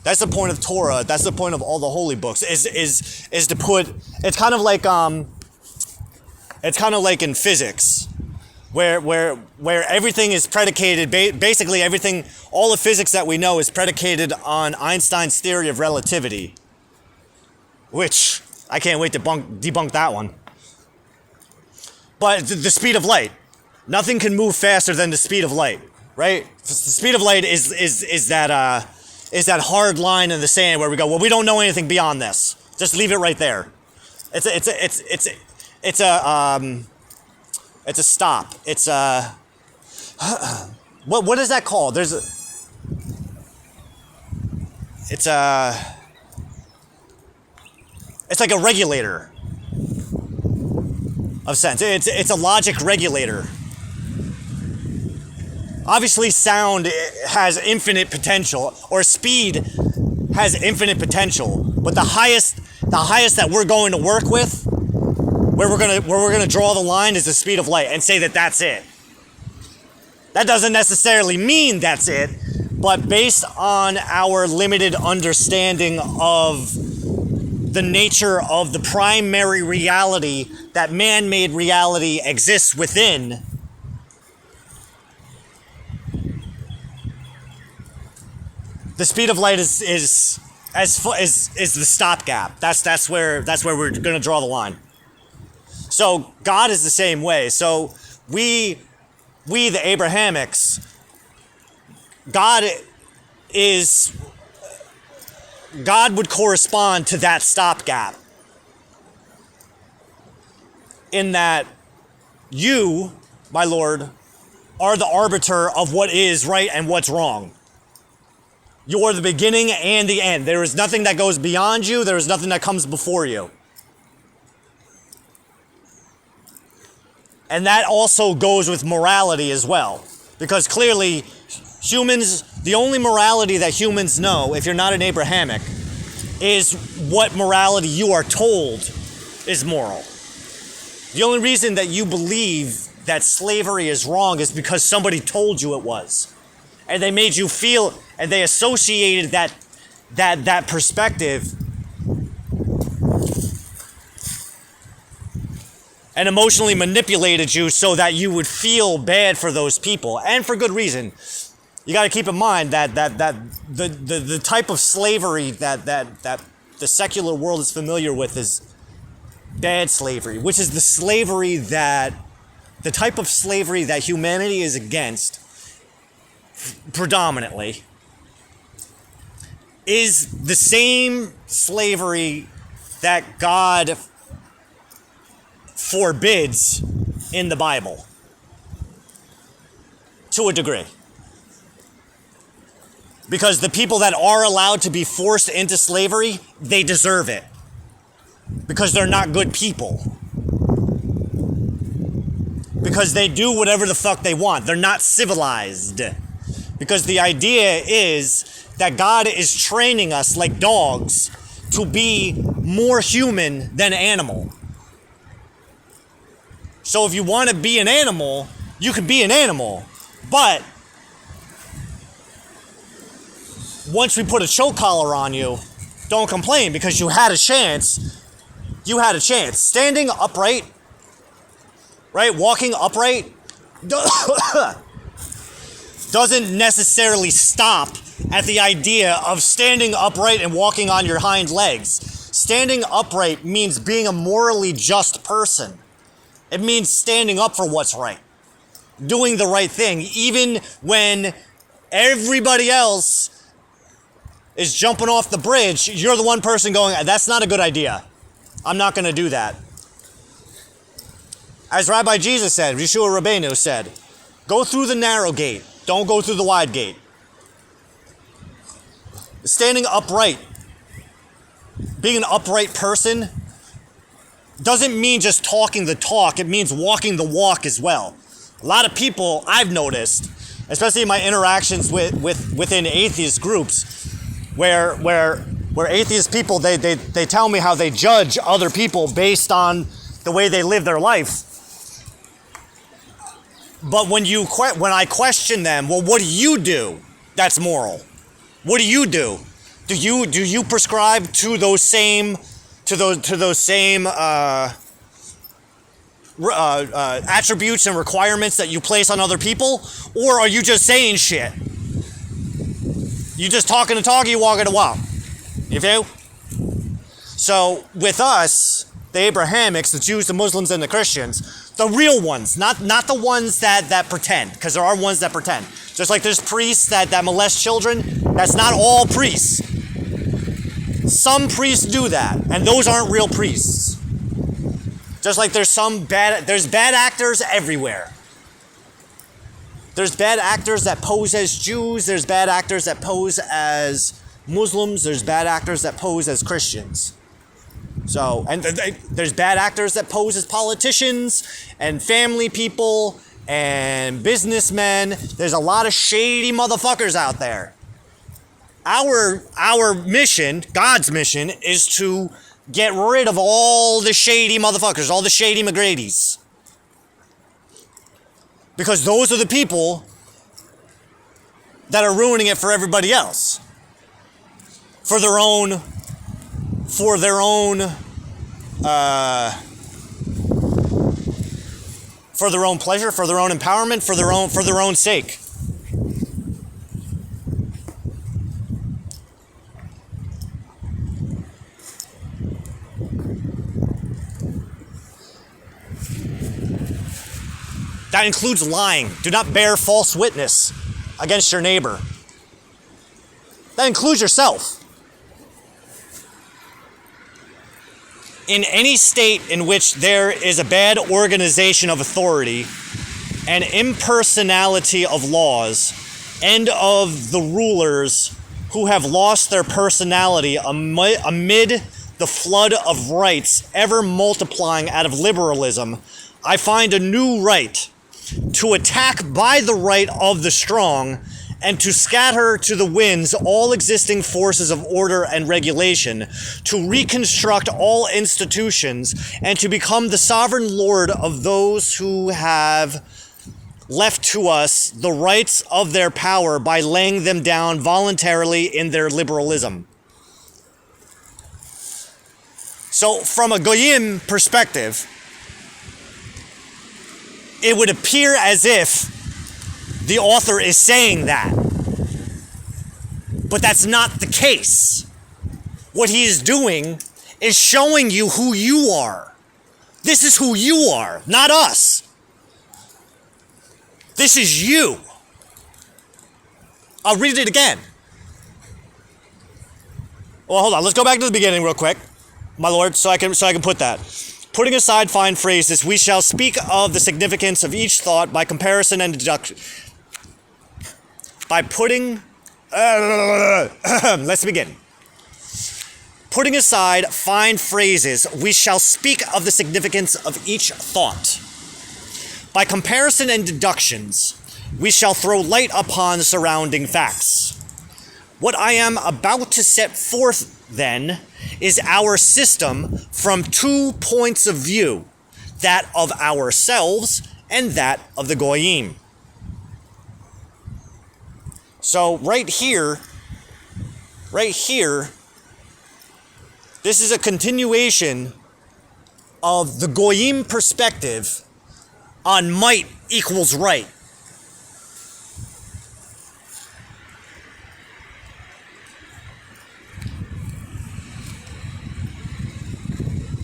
That's the point of Torah. That's the point of all the holy books. Is to put. It's kind of like in physics, where everything is predicated. Basically, everything, all the physics that we know is predicated on Einstein's theory of relativity. Which I can't wait to debunk that one. But the speed of light. Nothing can move faster than the speed of light, right? The speed of light is that hard line in the sand where we go, well, we don't know anything beyond this. Just leave it right there. It's a stop. It's a what is that called? It's like a regulator of sense. It's a logic regulator. Obviously, sound has infinite potential, or speed has infinite potential. But the highest that we're going to work with, where we're gonna draw the line, is the speed of light, and say that that's it. That doesn't necessarily mean that's it, but based on our limited understanding of the nature of the primary reality that man-made reality exists within, the speed of light is the stopgap. That's where we're going to draw the line. So God is the same way. So we the Abrahamics, God would correspond to that stopgap. In that you, my Lord, are the arbiter of what is right and what's wrong. You're the beginning and the end. There is nothing that goes beyond you. There is nothing that comes before you. And that also goes with morality as well. Because clearly, humans, the only morality that humans know, if you're not an Abrahamic, is what morality you are told is moral. The only reason that you believe that slavery is wrong is because somebody told you it was. And they made you feel, and they associated that perspective and emotionally manipulated you so that you would feel bad for those people, and for good reason. You got to keep in mind that the type of slavery that the secular world is familiar with is bad slavery, which is the type of slavery that humanity is against predominantly, is the same slavery that God forbids in the Bible, to a degree. Because the people that are allowed to be forced into slavery, they deserve it. Because they're not good people. Because they do whatever the fuck they want. They're not civilized. Because the idea is that God is training us like dogs to be more human than animal. So if you want to be an animal, you can be an animal. But once we put a choke collar on you, don't complain, because you had a chance. You had a chance. Standing upright, right? Walking upright doesn't necessarily stop at the idea of standing upright and walking on your hind legs. Standing upright means being a morally just person. It means standing up for what's right. Doing the right thing, even when everybody else is jumping off the bridge, you're the one person going, that's not a good idea. I'm not going to do that. As Rabbi Jesus said, Yeshua Rabbeinu said, go through the narrow gate. Don't go through the wide gate. Standing upright, being an upright person, doesn't mean just talking the talk. It means walking the walk as well. A lot of people I've noticed, especially in my interactions within atheist groups, where atheist people, they tell me how they judge other people based on the way they live their life. But when I question them, well, what do you do that's moral? What do you do? Do you prescribe to those same attributes and requirements that you place on other people, or are you just saying shit? You just talking the talk, you walking the walk. You feel? So with us, the Abrahamics, the Jews, the Muslims, and the Christians, the real ones, not the ones that pretend, because there are ones that pretend. Just like there's priests that molest children, that's not all priests. Some priests do that, and those aren't real priests. Just like there's bad actors everywhere. There's bad actors that pose as Jews, there's bad actors that pose as Muslims, there's bad actors that pose as Christians. So, and there's bad actors that pose as politicians and family people and businessmen. There's a lot of shady motherfuckers out there. Our mission, God's mission, is to get rid of all the shady motherfuckers, all the shady McGrady's. Because those are the people that are ruining it for everybody else. For their own pleasure, for their own empowerment, for their own sake. That includes lying. Do not bear false witness against your neighbor. That includes yourself. In any state in which there is a bad organization of authority, an impersonality of laws, and of the rulers who have lost their personality amid the flood of rights ever multiplying out of liberalism, I find a new right to attack by the right of the strong and to scatter to the winds all existing forces of order and regulation, to reconstruct all institutions, and to become the sovereign lord of those who have left to us the rights of their power by laying them down voluntarily in their liberalism. So from a Goyim perspective, it would appear as if the author is saying that. But that's not the case. What he is doing is showing you who you are. This is who you are, not us. This is you. I'll read it again. Well, hold on. Let's go back to the beginning real quick, my lord, so I can put that. Putting aside fine phrases, we shall speak of the significance of each thought by comparison and deduction. Let's begin. Putting aside fine phrases, we shall speak of the significance of each thought. By comparison and deductions, we shall throw light upon surrounding facts. What I am about to set forth, then, is our system from 2 points of view, that of ourselves and that of the Goyim. So right here, this is a continuation of the Goyim perspective on might equals right.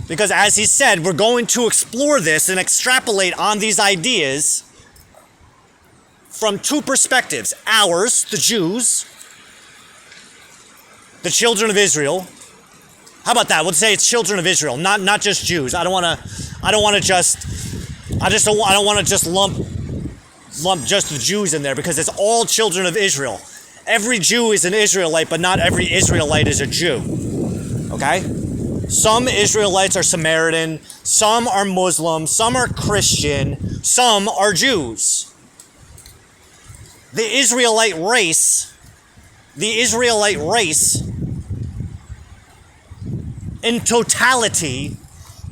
Because as he said, we're going to explore this and extrapolate on these ideas from 2 perspectives. Ours, the Jews, the children of Israel. How about that? We'll say it's children of Israel, not just Jews. I don't want to just lump just the Jews in there, because it's all children of Israel. Every Jew is an Israelite, but not every Israelite is a Jew. Okay? Some Israelites are Samaritan, some are Muslim, some are Christian, some are Jews. The Israelite race in totality,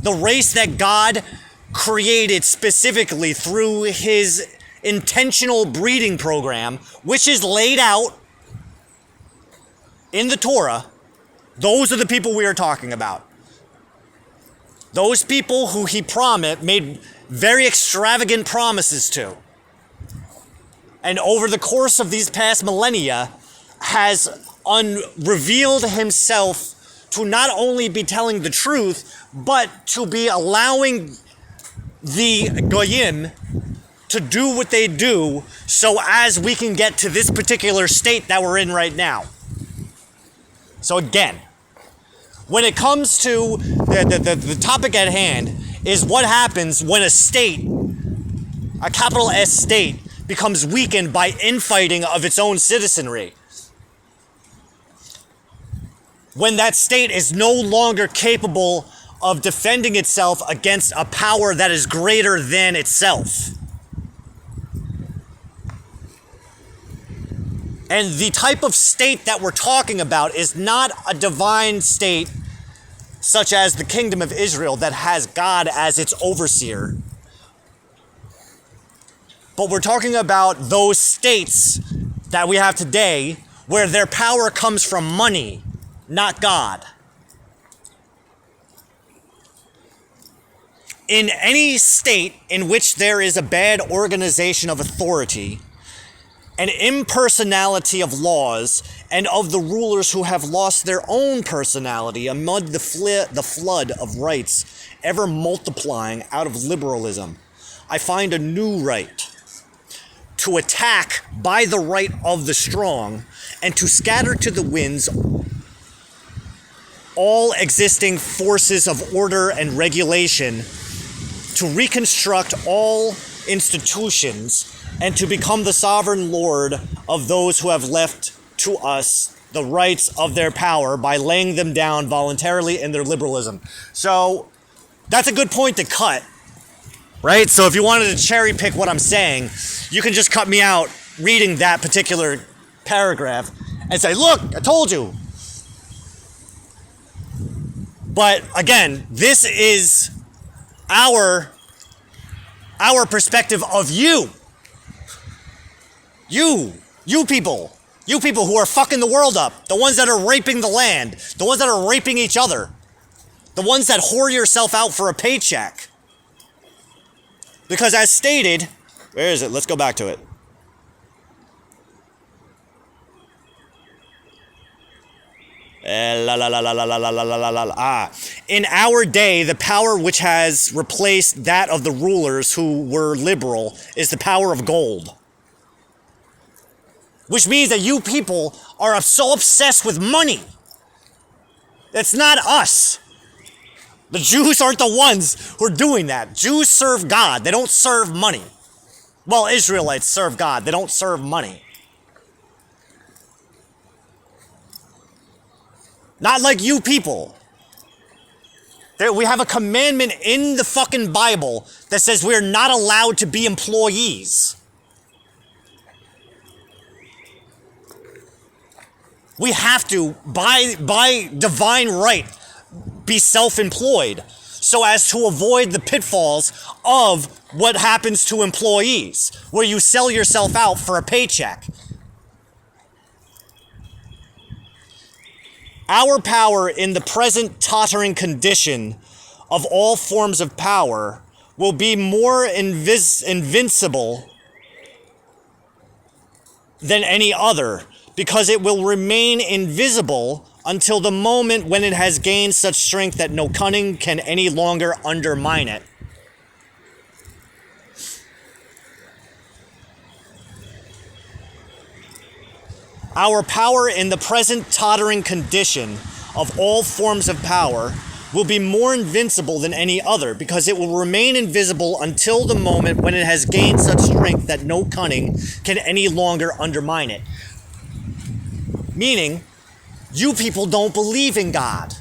the race that God created specifically through his intentional breeding program, which is laid out in the Torah, those are the people we are talking about. Those people who he made very extravagant promises to. And over the course of these past millennia, has revealed himself to not only be telling the truth, but to be allowing the Goyim to do what they do so as we can get to this particular state that we're in right now. So again, when it comes to the topic at hand is what happens when a state, a capital S state, becomes weakened by infighting of its own citizenry. When that state is no longer capable of defending itself against a power that is greater than itself. And the type of state that we're talking about is not a divine state such as the kingdom of Israel that has God as its overseer. But we're talking about those states that we have today where their power comes from money, not God. In any state in which there is a bad organization of authority, an impersonality of laws, and of the rulers who have lost their own personality amid the flood of rights ever multiplying out of liberalism, I find a new right to attack by the right of the strong and to scatter to the winds all existing forces of order and regulation, to reconstruct all institutions, and to become the sovereign lord of those who have left to us the rights of their power by laying them down voluntarily in their liberalism. So that's a good point to cut, right? So if you wanted to cherry pick what I'm saying, you can just cut me out reading that particular paragraph and say, look, I told you. But again, this is our perspective of you. You people who are fucking the world up, the ones that are raping the land, the ones that are raping each other, the ones that whore yourself out for a paycheck. Because as stated, where is it? Let's go back to it. In our day, the power which has replaced that of the rulers who were liberal is the power of gold. Which means that you people are so obsessed with money. It's not us. The Jews aren't the ones who are doing that. Jews serve God. They don't serve money. Well, Israelites serve God. They don't serve money. Not like you people. We have a commandment in the fucking Bible that says we're not allowed to be employees. We have to, by divine right, be self-employed so as to avoid the pitfalls of what happens to employees, where you sell yourself out for a paycheck. Our power in the present tottering condition of all forms of power will be more invincible than any other, because it will remain invisible until the moment when it has gained such strength that no cunning can any longer undermine it. Our power in the present tottering condition of all forms of power will be more invincible than any other, because it will remain invisible until the moment when it has gained such strength that no cunning can any longer undermine it. Meaning, you people don't believe in God.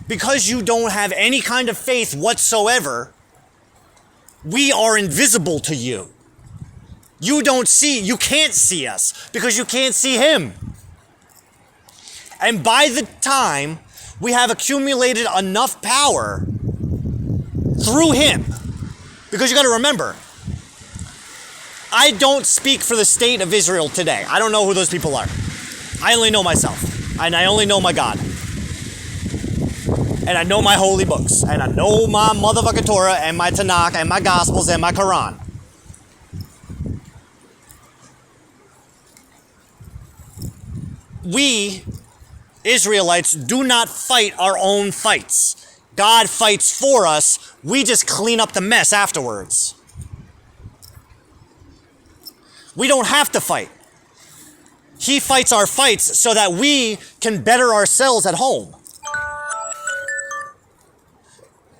because you don't have any kind of faith whatsoever, we are invisible to you. You can't see us because you can't see him. And by the time we have accumulated enough power through him, because you got to remember, I don't speak for the state of Israel today. I don't know who those people are. I only know myself, and I only know my God. And I know my holy books, and I know my motherfucking Torah, and my Tanakh, and my Gospels, and my Quran. We, Israelites, do not fight our own fights. God fights for us. We just clean up the mess afterwards. We don't have to fight. He fights our fights so that we can better ourselves at home.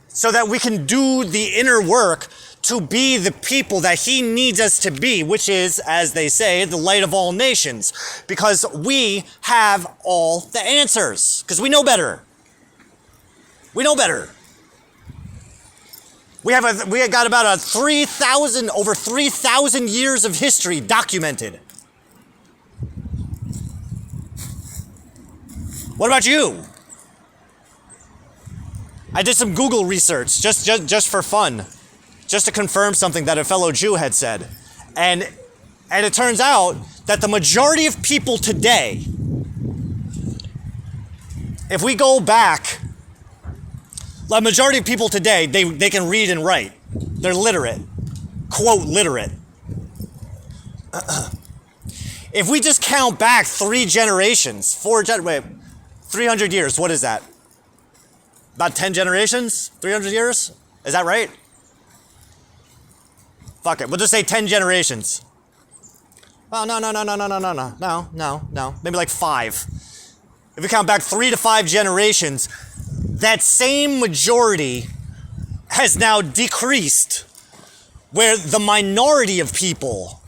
So that we can do the inner work to be the people that he needs us to be, which is, as they say, the light of all nations. Because we have all the answers. Because we know better. We know better. We have got about over 3,000 years of history documented. What about you? I did some Google research just for fun, just to confirm something that a fellow Jew had said. And it turns out that the majority of people today, if we go back, the majority of people today, they can read and write. They're literate. Quote, literate. If we just count back 300 years, what is that? About 10 generations? 300 years? Is that right? Fuck it. We'll just say 10 generations. Oh, no. Maybe like 5. If we count back 3 to 5 generations, that same majority has now decreased, where the minority of people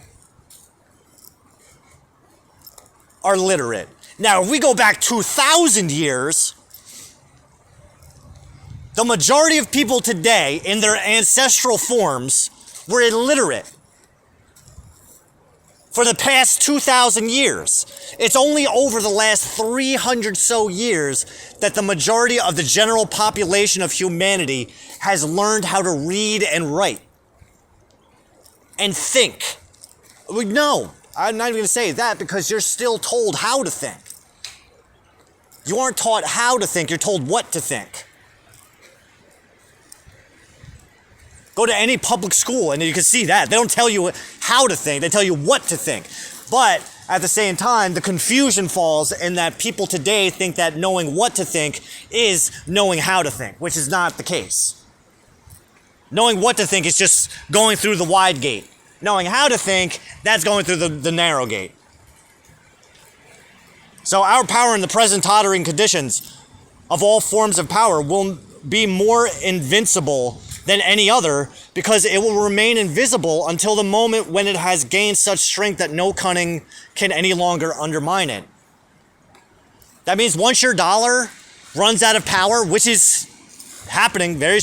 are literate. Now, if we go back 2,000 years, the majority of people today, in their ancestral forms, were illiterate for the past 2,000 years. It's only over the last 300 so years that the majority of the general population of humanity has learned how to read and write and think. No, I'm not even going to say that because you're still told how to think. You aren't taught how to think, you're told what to think. Go to any public school and you can see that. They don't tell you how to think, they tell you what to think. But at the same time, the confusion falls in that people today think that knowing what to think is knowing how to think, which is not the case. Knowing what to think is just going through the wide gate. Knowing how to think, that's going through the narrow gate. So our power in the present tottering conditions of all forms of power will be more invincible than any other, because it will remain invisible until the moment when it has gained such strength that no cunning can any longer undermine it. That means once your dollar runs out of power, which is happening very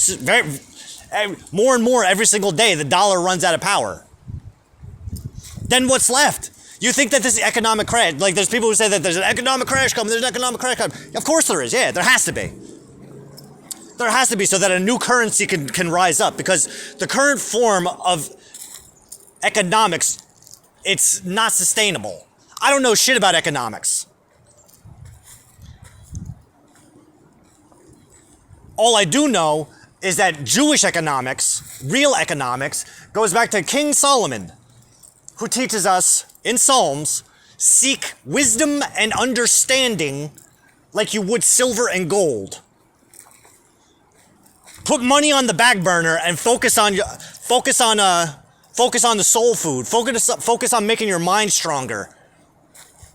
more and more every single day, the dollar runs out of power. Then what's left? You think that this economic crash, like there's people who say that there's an economic crash coming, there's an economic crash coming. Of course there is, yeah, there has to be. There has to be, so that a new currency can rise up, because the current form of economics, it's not sustainable. I don't know shit about economics. All I do know is that Jewish economics, real economics, goes back to King Solomon, who teaches us in Psalms, seek wisdom and understanding like you would silver and gold. Put money on the back burner and focus on the soul food. Focus on making your mind stronger.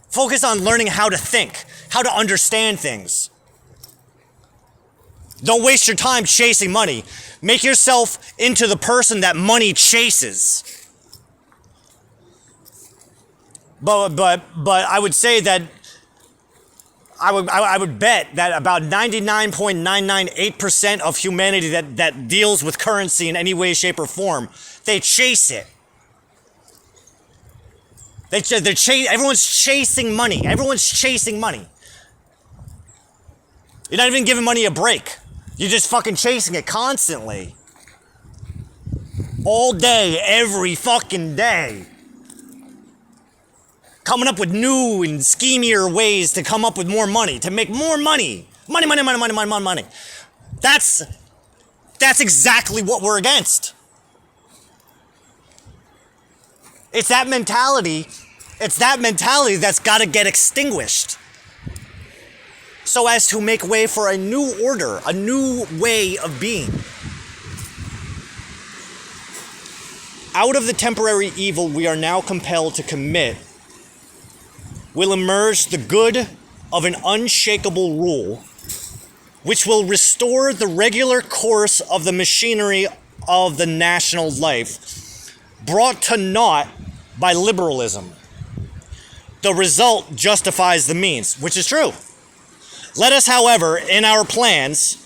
Focus on learning how to think, how to understand things. Don't waste your time chasing money. Make yourself into the person that money chases. But I would say that I would bet that about 99.998% of humanity that deals with currency in any way, shape, or form, they chase it. Everyone's chasing money. Everyone's chasing money. You're not even giving money a break. You're just fucking chasing it constantly. All day, every fucking day. Coming up with new and schemier ways to come up with more money, to make more money. Money. That's exactly what we're against. It's that mentality that's got to get extinguished so as to make way for a new order, a new way of being. Out of the temporary evil we are now compelled to commit will emerge the good of an unshakable rule, which will restore the regular course of the machinery of the national life, brought to naught by liberalism. The result justifies the means, which is true. Let us, however, in our plans,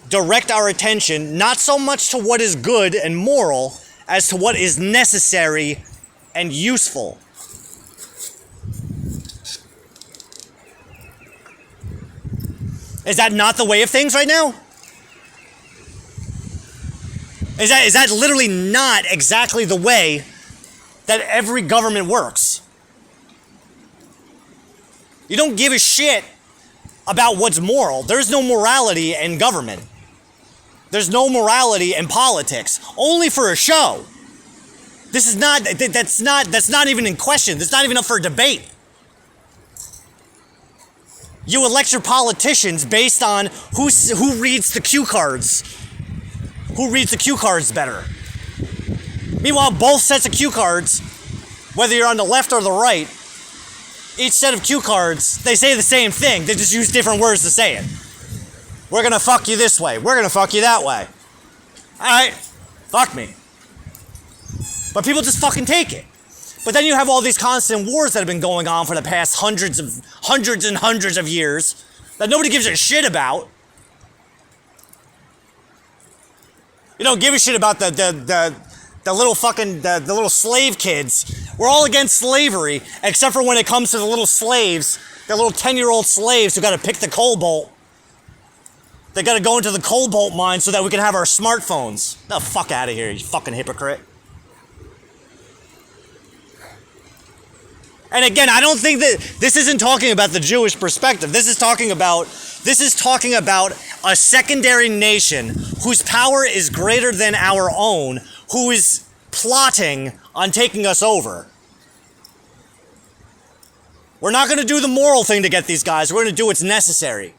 direct our attention not so much to what is good and moral as to what is necessary and useful. Is that not the way of things right now? Is that literally not exactly the way that every government works? You don't give a shit about what's moral. There's no morality in government. There's no morality in politics. Only for a show. That's not even in question. That's not even up for debate. You elect your politicians based on who reads the cue cards. Who reads the cue cards better? Meanwhile, both sets of cue cards, whether you're on the left or the right, each set of cue cards, they say the same thing. They just use different words to say it. We're gonna fuck you this way. We're gonna fuck you that way. Alright, fuck me. But people just fucking take it. But then you have all these constant wars that have been going on for the past hundreds and hundreds of years that nobody gives a shit about. You don't give a shit about the little slave kids. We're all against slavery, except for when it comes to the little slaves, the little 10-year-old slaves who got to pick the cobalt. They got to go into the cobalt mine so that we can have our smartphones. The fuck out of here, you fucking hypocrite. And again, I don't think that this isn't talking about the Jewish perspective. This is talking about a secondary nation whose power is greater than our own, who is plotting on taking us over. We're not going to do the moral thing to get these guys. We're going to do what's necessary.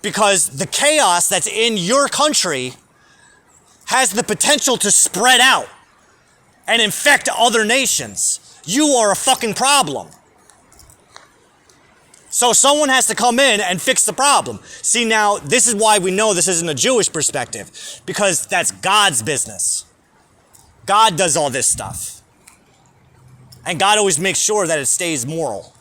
Because the chaos that's in your country has the potential to spread out and infect other nations. You are a fucking problem. So someone has to come in and fix the problem. See, now, this is why we know this isn't a Jewish perspective. Because that's God's business. God does all this stuff. And God always makes sure that it stays moral.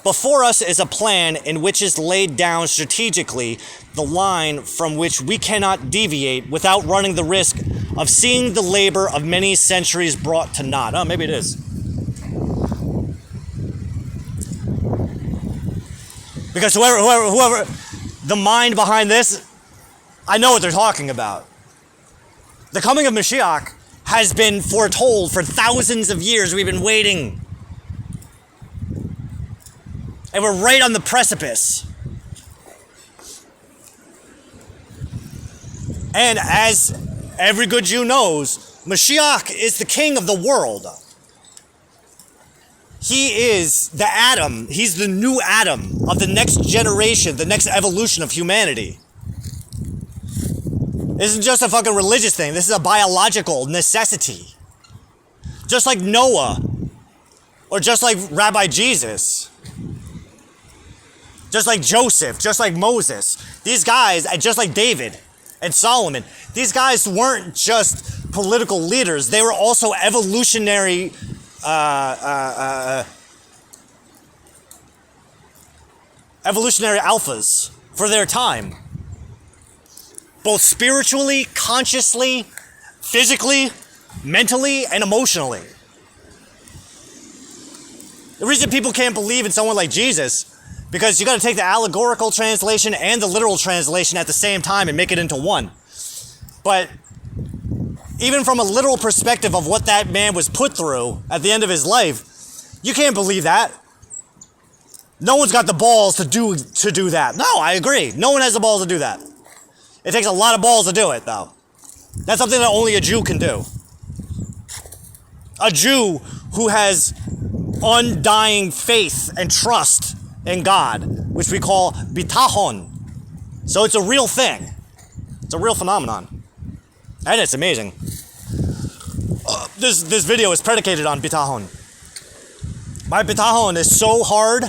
Before us is a plan in which is laid down strategically the line from which we cannot deviate without running the risk of seeing the labor of many centuries brought to naught. Oh, maybe it is. Because whoever, the mind behind this, I know what they're talking about. The coming of Moshiach has been foretold for thousands of years. We've been waiting. And we're right on the precipice. And as every good Jew knows, Moshiach is the king of the world. He is the Adam. He's the new Adam of the next generation, the next evolution of humanity. This isn't just a fucking religious thing. This is a biological necessity. Just like Noah, or just like Rabbi Jesus, just like Joseph, just like Moses. These guys, just like David and Solomon, these guys weren't just political leaders. They were also evolutionary evolutionary alphas for their time. Both spiritually, consciously, physically, mentally, and emotionally. The reason people can't believe in someone like Jesus, because you got to take the allegorical translation and the literal translation at the same time and make it into one. But even from a literal perspective of what that man was put through at the end of his life, you can't believe that. No one's got the balls to do that. No, I agree. No one has the balls to do that. It takes a lot of balls to do it, though. That's something that only a Jew can do. A Jew who has undying faith and trust in God, which we call bitachon. So it's a real thing. It's a real phenomenon. And it's amazing. This video is predicated on bitachon. My bitachon is so hard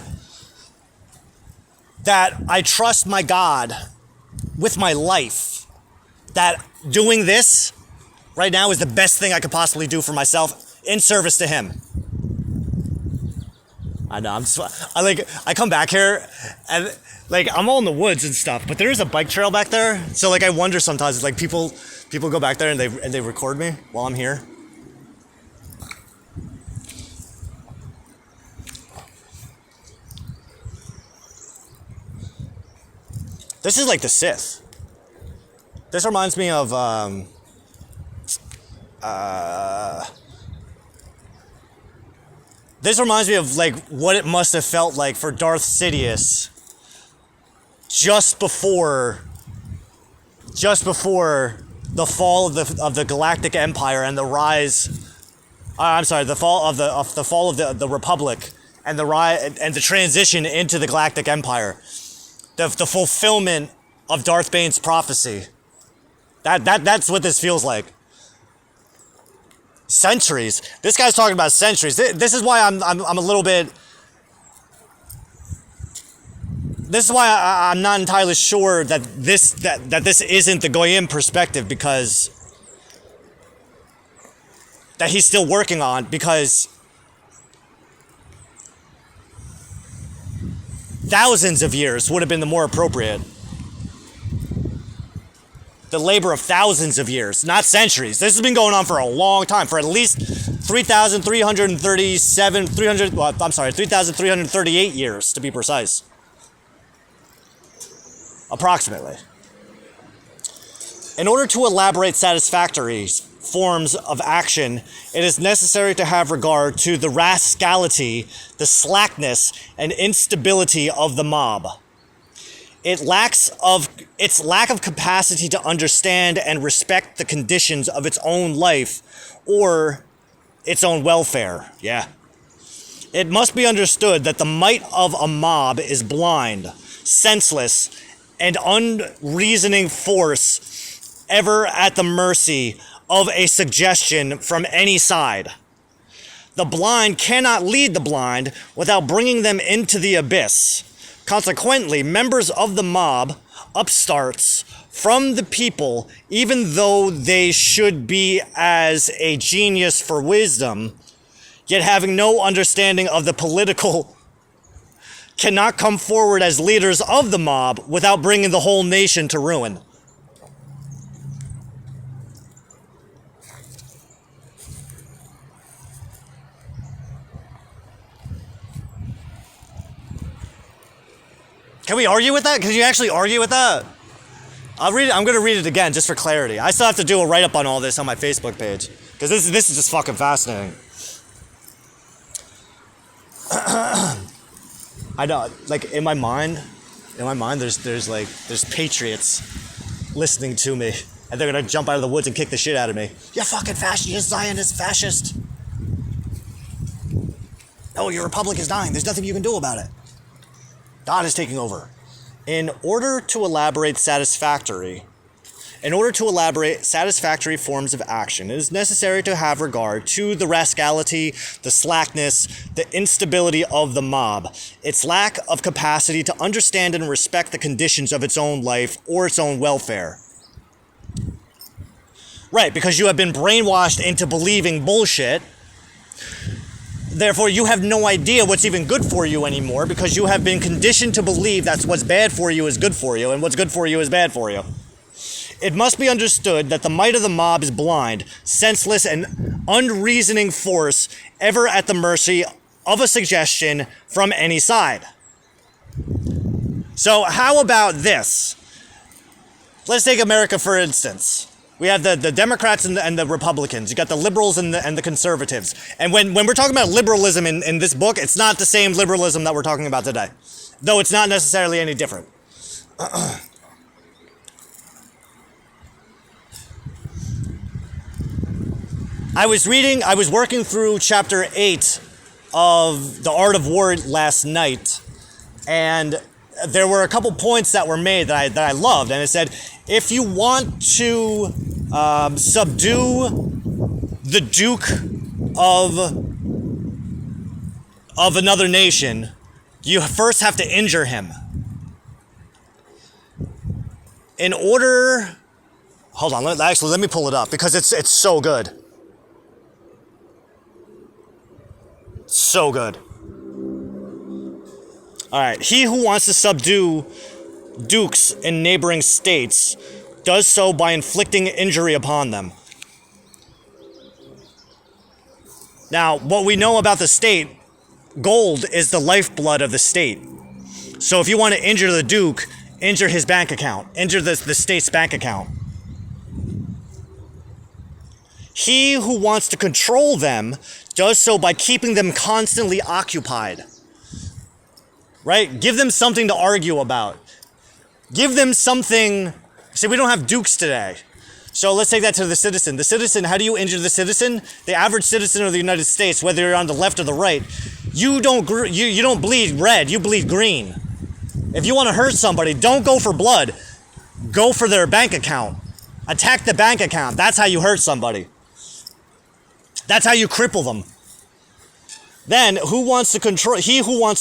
that I trust my God with my life, that doing this right now is the best thing I could possibly do for myself in service to him. I know, I come back here and like I'm all in the woods and stuff, but there is a bike trail back there. So like I wonder sometimes, like people go back there and they record me while I'm here. This is like the Sith. This reminds me of this reminds me of like what it must have felt like for Darth Sidious just before the fall of the Galactic Empire and the rise. The fall of the Republic and the rise and the transition into the Galactic Empire. The fulfillment of Darth Bane's prophecy. That's what this feels like. Centuries. This guy's talking about centuries. This is why I'm a little bit. This is why I'm not entirely sure that this isn't the Goyim perspective, because that he's still working on, because thousands of years would have been the more appropriate. The labor of thousands of years, not centuries. This has been going on for a long time, for at least 3,338 years, to be precise. Approximately. In order to elaborate satisfactory forms of action, it is necessary to have regard to the rascality, the slackness, and instability of the mob. Its lack of capacity to understand and respect the conditions of its own life or its own welfare. Yeah. It must be understood that the might of a mob is blind, senseless, and unreasoning force, ever at the mercy of a suggestion from any side. The blind cannot lead the blind without bringing them into the abyss. Consequently, members of the mob, upstarts from the people, even though they should be as a genius for wisdom, yet having no understanding of the political, cannot come forward as leaders of the mob without bringing the whole nation to ruin. Can we argue with that? Can you actually argue with that? I'm going to read it again just for clarity. I still have to do a write-up on all this on my Facebook page, because this is just fucking fascinating. I know, like in my mind, there's patriots listening to me, and they're gonna jump out of the woods and kick the shit out of me. You fucking fascist, you Zionist fascist. Oh, your republic is dying. There's nothing you can do about it. God is taking over. In order to elaborate satisfactory forms of action, it is necessary to have regard to the rascality, the slackness, the instability of the mob, its lack of capacity to understand and respect the conditions of its own life or its own welfare. Right, because you have been brainwashed into believing bullshit. Therefore, you have no idea what's even good for you anymore because you have been conditioned to believe that what's bad for you is good for you and what's good for you is bad for you. It must be understood that the might of the mob is blind, senseless, and unreasoning force ever at the mercy of a suggestion from any side. So how about this? Let's take America for instance. We have the Democrats and the Republicans. You got the liberals and the conservatives. And when we're talking about liberalism in this book, it's not the same liberalism that we're talking about today. Though it's not necessarily any different. I was working through chapter 8 of The Art of War last night, and there were a couple points that were made that I loved, and it said, if you want to subdue the Duke of another nation, you first have to injure him. In order, hold on, let me pull it up because it's so good. So good. All right. He who wants to subdue dukes in neighboring states does so by inflicting injury upon them. Now, what we know about the state, gold is the lifeblood of the state. So if you want to injure the duke, injure his bank account, injure the state's bank account. He who wants to control them does so by keeping them constantly occupied. Right? Give them something to argue about. Give them something. See, we don't have dukes today. So let's take that to the citizen. The citizen, how do you injure the citizen? The average citizen of the United States, whether you're on the left or the right, you don't bleed red, you bleed green. If you want to hurt somebody, don't go for blood. Go for their bank account. Attack the bank account. That's how you hurt somebody. That's how you cripple them. Then, he who wants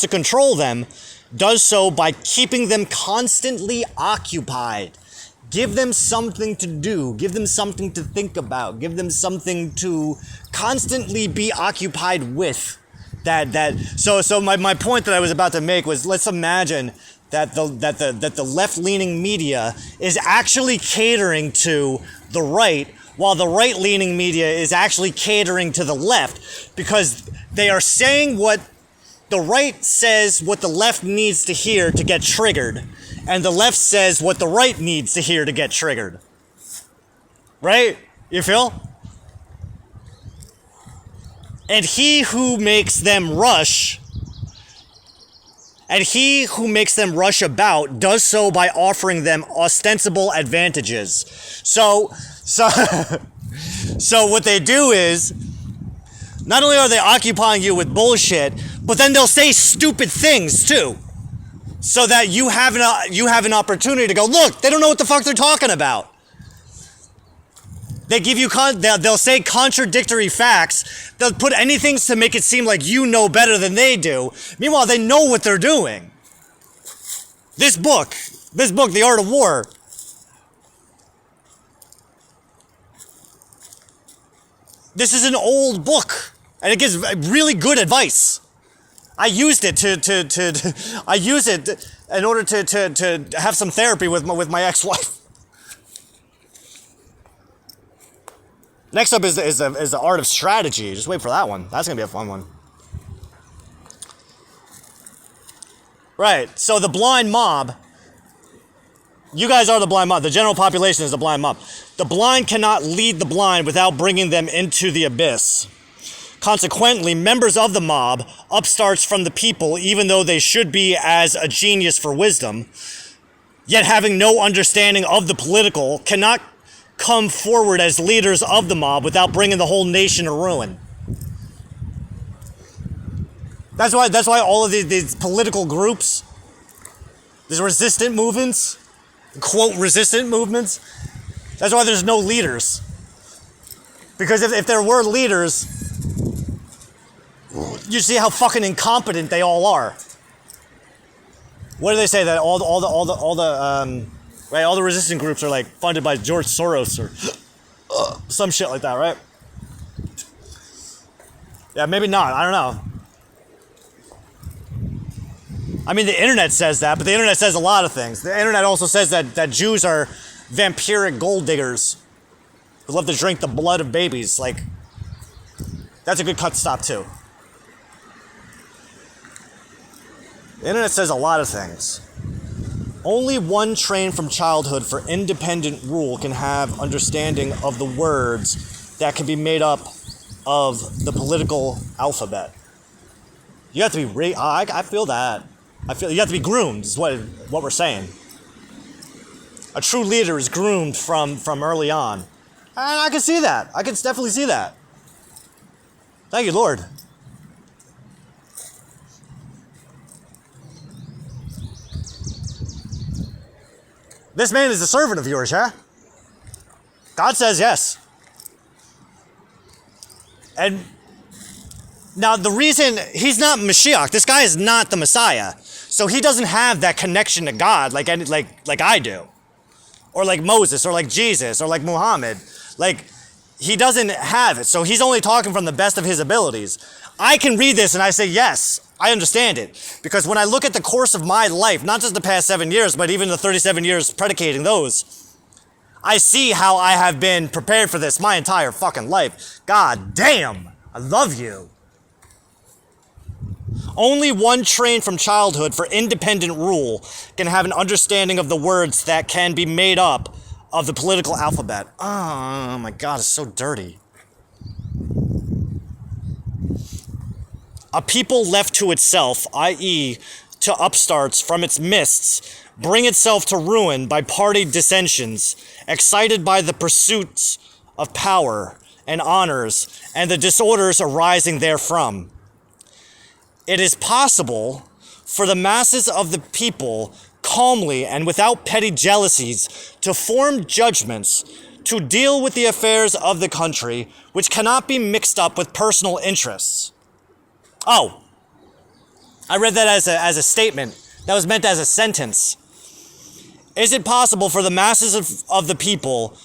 to control them does so by keeping them constantly occupied. Give them something to do. Give them something to think about. Give them something to constantly be occupied with. So my point that I was about to make was, let's imagine that the left-leaning media is actually catering to the right, while the right-leaning media is actually catering to the left, because they are saying what the right says what the left needs to hear to get triggered, and the left says what the right needs to hear to get triggered. Right? You feel? And he who makes them rush about does so by offering them ostensible advantages. So what they do is, not only are they occupying you with bullshit, but then they'll say stupid things too, so that you have an opportunity to go, look, they don't know what the fuck they're talking about. They give you they'll say contradictory facts. They'll put anything to make it seem like you know better than they do. Meanwhile, they know what they're doing. This book, The Art of War, this is an old book, and it gives really good advice. I used it I use it in order to have some therapy with my ex-wife. Next up is the art of strategy. Just wait for that one. That's gonna be a fun one. Right. So the blind mob. You guys are the blind mob. The general population is the blind mob. The blind cannot lead the blind without bringing them into the abyss. Consequently, members of the mob, upstarts from the people, even though they should be as a genius for wisdom, yet having no understanding of the political, cannot come forward as leaders of the mob without bringing the whole nation to ruin. That's why all of these political groups, these resistant movements, quote resistant movements, that's why there's no leaders. Because if there were leaders, you see how fucking incompetent they all are. What do they say, that all the resistant groups are like funded by George Soros or Some shit like that, right? Yeah, maybe not. I don't know. I mean, the internet says that, but the internet says a lot of things. The internet also says that Jews are vampiric gold diggers who love to drink the blood of babies. Like, that's a good cut stop, too. The internet says a lot of things. Only one trained from childhood for independent rule can have understanding of the words that can be made up of the political alphabet. You have to be, I feel that. I feel you have to be groomed, is what we're saying. A true leader is groomed from early on. And I can see that. I can definitely see that. Thank you, Lord. This man is a servant of yours, yeah? God says yes. And now the reason he's not Moshiach, this guy is not the Messiah. So he doesn't have that connection to God like I do. Or like Moses, or like Jesus, or like Muhammad. Like, he doesn't have it. So he's only talking from the best of his abilities. I can read this and I say, yes, I understand it. Because when I look at the course of my life, not just the past 7 years, but even the 37 years predicating those, I see how I have been prepared for this my entire fucking life. God damn, I love you. Only one trained from childhood for independent rule can have an understanding of the words that can be made up of the political alphabet. Oh my God, it's so dirty. A people left to itself, i.e. to upstarts from its mists, bring itself to ruin by party dissensions, excited by the pursuits of power and honors and the disorders arising therefrom. It is possible for the masses of the people calmly and without petty jealousies to form judgments to deal with the affairs of the country which cannot be mixed up with personal interests. Oh, I read that as a statement. That was meant as a sentence. Is it possible for the masses of the people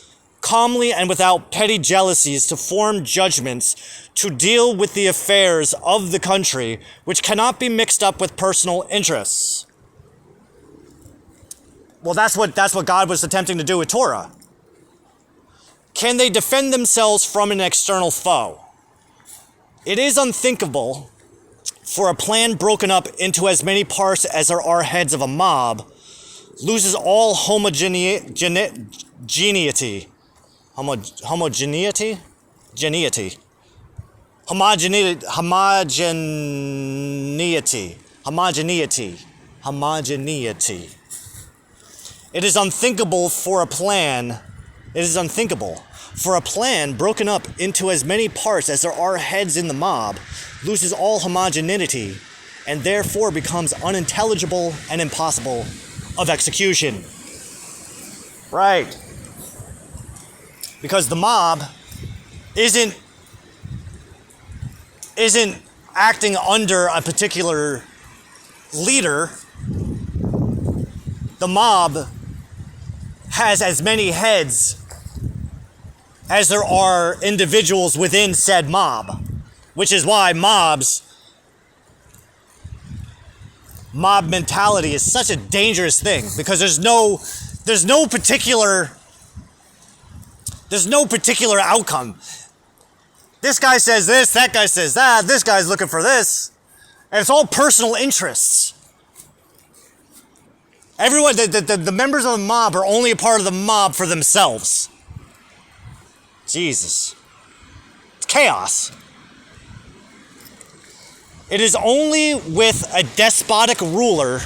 calmly and without petty jealousies to form judgments to deal with the affairs of the country which cannot be mixed up with personal interests? Well, that's what God was attempting to do with Torah. Can they defend themselves from an external foe? It is unthinkable for a plan broken up into as many parts as there are heads of a mob loses all homogeneity. Homogeneity? Geneity. Homogeneity. It is unthinkable for a plan broken up into as many parts as there are heads in the mob loses all homogeneity and therefore becomes unintelligible and impossible of execution. Right. Because the mob isn't acting under a particular leader. The mob has as many heads as there are individuals within said mob, which is why mob mentality is such a dangerous thing, because there's no particular outcome. This guy says this, that guy says that, this guy's looking for this, and it's all personal interests. Everyone, the members of the mob are only a part of the mob for themselves. Jesus. It's chaos. It is only with a despotic ruler,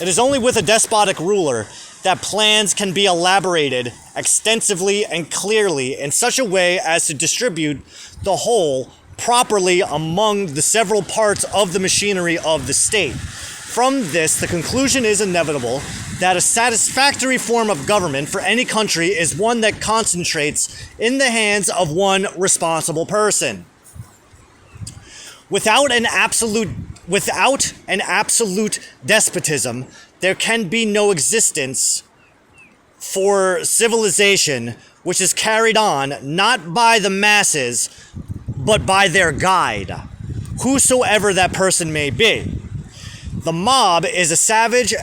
it is only with a despotic ruler that plans can be elaborated extensively and clearly in such a way as to distribute the whole properly among the several parts of the machinery of the state. From this, the conclusion is inevitable that a satisfactory form of government for any country is one that concentrates in the hands of one responsible person. Without an absolute despotism, there can be no existence for civilization which is carried on not by the masses, but by their guide, whosoever that person may be. The mob is a savage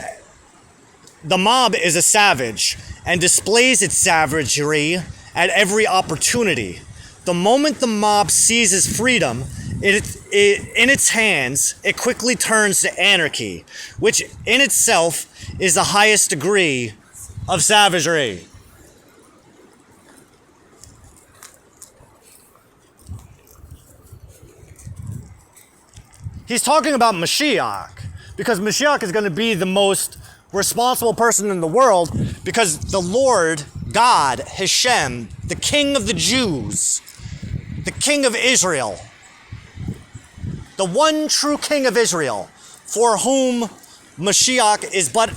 and displays its savagery at every opportunity. The moment the mob seizes freedom in its hands, it quickly turns to anarchy, which in itself is the highest degree of savagery. He's talking about Moshiach, because Moshiach is going to be the most responsible person in the world, because the Lord God, Hashem, the King of the Jews, the King of Israel, the one true King of Israel, for whom Moshiach is but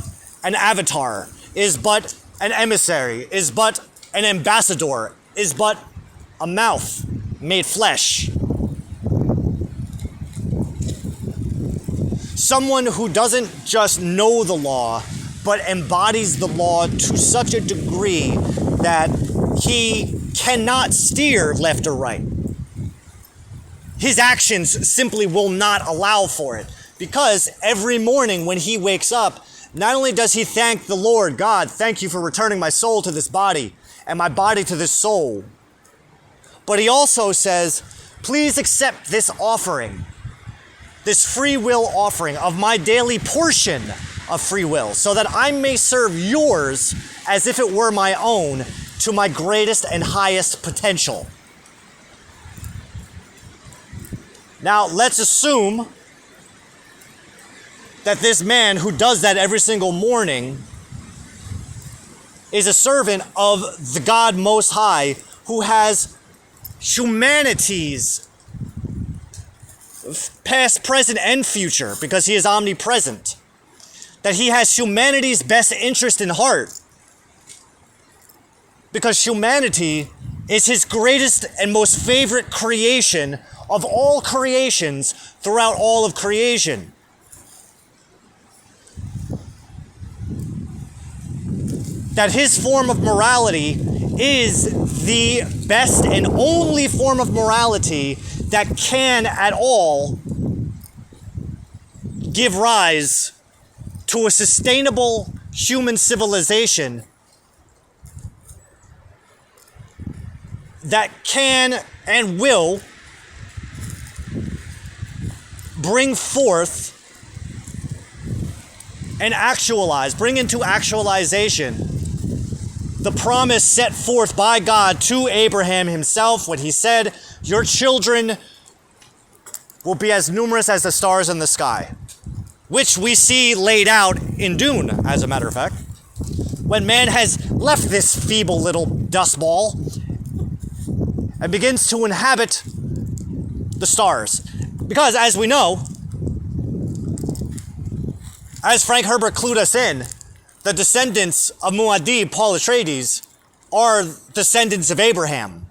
an avatar, is but an emissary, is but an ambassador, is but a mouth made flesh. Someone who doesn't just know the law, but embodies the law to such a degree that he cannot steer left or right. His actions simply will not allow for it. Because every morning when he wakes up, not only does he thank the Lord, God, thank you for returning my soul to this body and my body to this soul, but he also says, please accept this offering, this free will offering of my daily portion of free will, so that I may serve yours as if it were my own to my greatest and highest potential. Now, let's assume that this man who does that every single morning is a servant of the God Most High, who has humanity's past, present, and future, because he is omnipresent. That he has humanity's best interest in heart, because humanity is his greatest and most favorite creation of all creations throughout all of creation. That his form of morality is the best and only form of morality that can at all give rise to a sustainable human civilization that can and will bring forth and bring into actualization the promise set forth by God to Abraham himself when he said, your children will be as numerous as the stars in the sky, which we see laid out in Dune, as a matter of fact, when man has left this feeble little dust ball and begins to inhabit the stars. Because, as we know, as Frank Herbert clued us in, the descendants of Muad'Dib, Paul Atreides, are descendants of Abraham.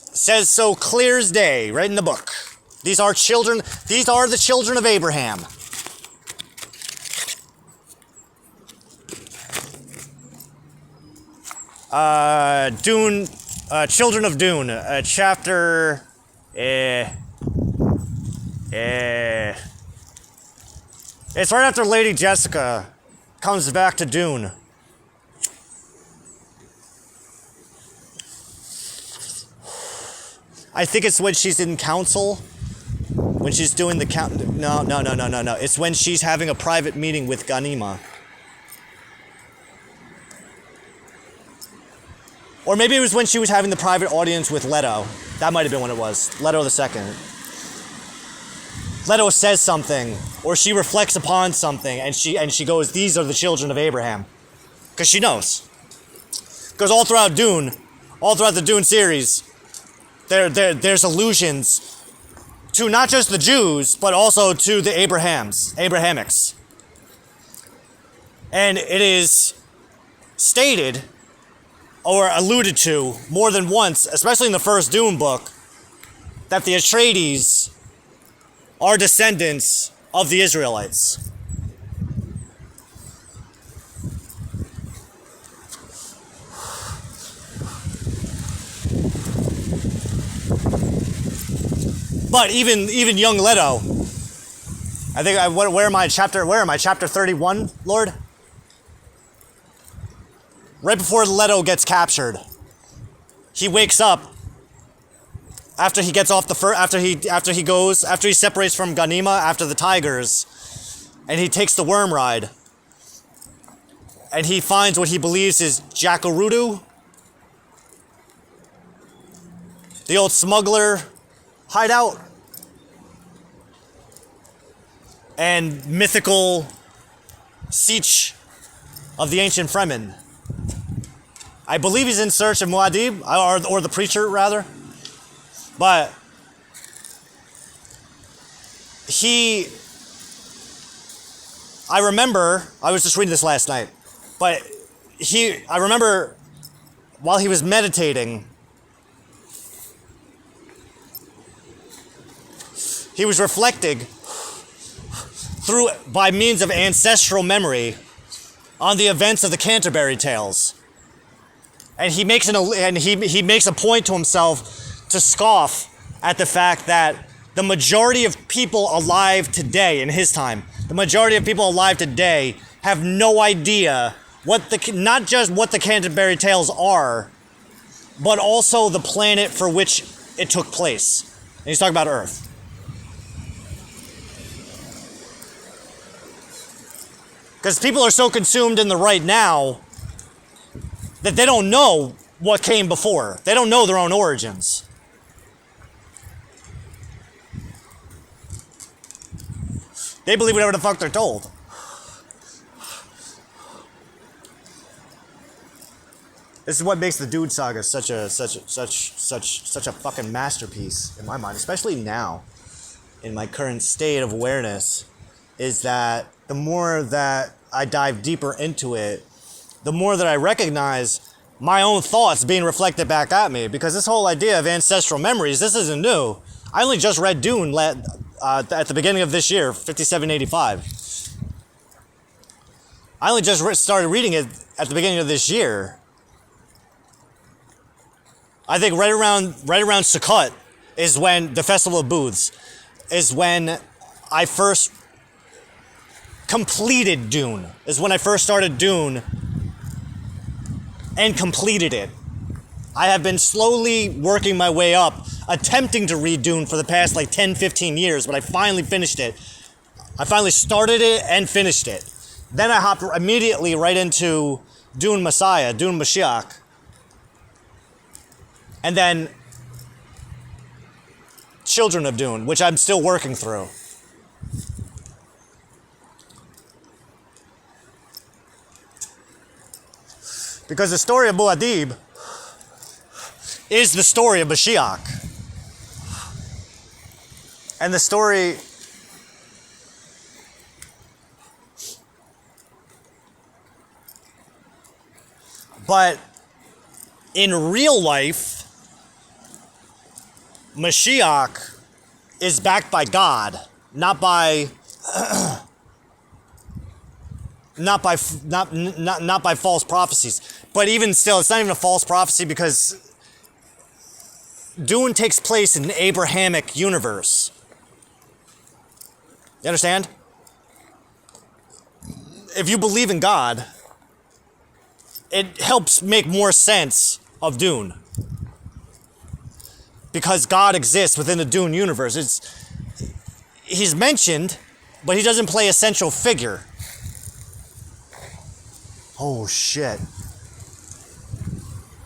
It says so clear as day, right in the book. These are the children of Abraham. Dune, Children of Dune, chapter... It's right after Lady Jessica comes back to Dune. I think it's when she's in council. When she's doing the count. No. It's when she's having a private meeting with Ganima. Or maybe it was when she was having the private audience with Leto. That might have been when it was. Leto II. Leto says something, or she reflects upon something, and she goes, these are the children of Abraham. Because she knows. Because all throughout the Dune series, there's allusions to not just the Jews, but also to the Abrahamics. And it is stated, or alluded to, more than once, especially in the first Dune book, that the Atreides are descendants of the Israelites. But even young Leto, I think where am I? Chapter 31, Lord? Right before Leto gets captured, he wakes up after he gets off after he separates from Ganima after the Tigers, and he takes the worm ride, and he finds what he believes is Jakarudu, the old smuggler hideout, and mythical siege of the ancient Fremen. I believe he's in search of Muad'Dib, or the preacher, rather. But I remember, I was just reading this last night, but I remember while he was meditating, he was reflecting by means of ancestral memory on the events of the Canterbury Tales. And he makes a point to himself to scoff at the fact that the majority of people alive today, in his time, the majority of people alive today have no idea not just what the Canterbury Tales are, but also the planet for which it took place. And he's talking about Earth. Because people are so consumed in the right now that they don't know what came before. They don't know their own origins. They believe whatever the fuck they're told. This is what makes the Dune Saga such a fucking masterpiece in my mind, especially now, in my current state of awareness, is that the more that I dive deeper into it, the more that I recognize my own thoughts being reflected back at me. Because this whole idea of ancestral memories, this isn't new. I only just read Dune at the beginning of this year, 5785. I only just started reading it at the beginning of this year. I think right around Sukkot is when the Festival of Booths is when I first completed Dune. Is when I first started Dune and completed it. I have been slowly working my way up, attempting to read Dune for the past 10, 15 years, but I finally finished it. I finally started it and finished it. Then I hopped immediately right into Dune Messiah, Dune Moshiach. And then Children of Dune, which I'm still working through. Because the story of Muad'Dib is the story of Moshiach. And the story but in real life, Moshiach is backed by God, not by not by false prophecies. But even still, it's not even a false prophecy because Dune takes place in an Abrahamic universe. You understand? If you believe in God, it helps make more sense of Dune. Because God exists within the Dune universe. He's mentioned, but he doesn't play a central figure. Oh shit.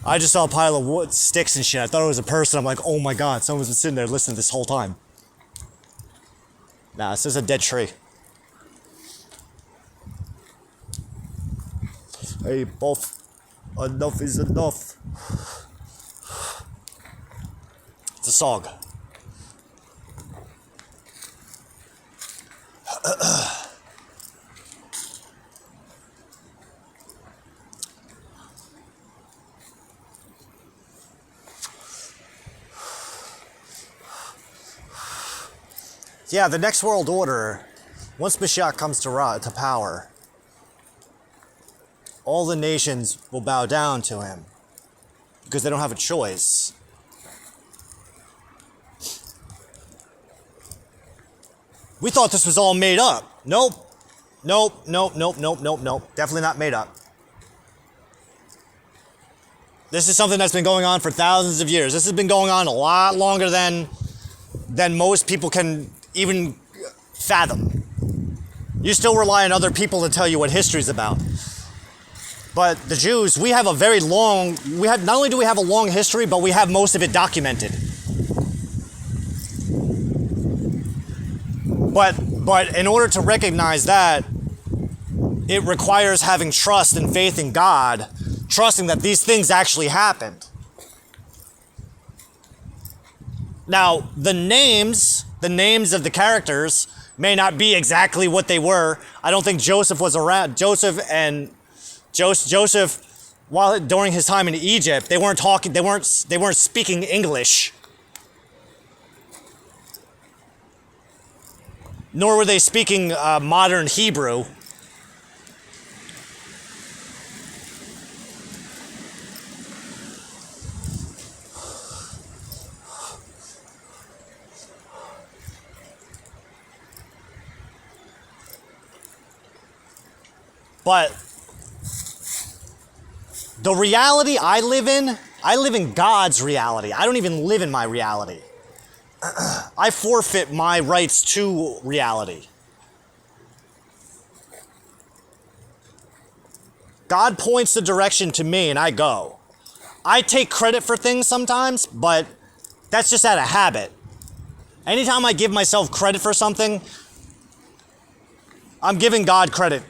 I just saw a pile of wood, sticks and shit. I thought it was a person. I'm like, oh my god, someone's been sitting there listening this whole time. Nah, it's just a dead tree. Hey, both. Enough is enough. It's a song. Yeah, the next world order, once Moshiach comes to power, all the nations will bow down to him because they don't have a choice. We thought this was all made up. Nope. Nope, nope, nope, nope, nope, nope. Definitely not made up. This is something that's been going on for thousands of years. This has been going on a lot longer than most people can even fathom. You still rely on other people to tell you what history's about. But the Jews, we have not only do we have a long history, but we have most of it documented. But in order to recognize that, it requires having trust and faith in God, trusting that these things actually happened. Now, the names of the characters may not be exactly what they were. I don't think Joseph was around. Joseph, while during his time in Egypt, they weren't speaking English. Nor were they speaking modern Hebrew. But the reality I live in God's reality. I don't even live in my reality. I forfeit my rights to reality. God points the direction to me and I go. I take credit for things sometimes, but that's just out of habit. Anytime I give myself credit for something, I'm giving God credit.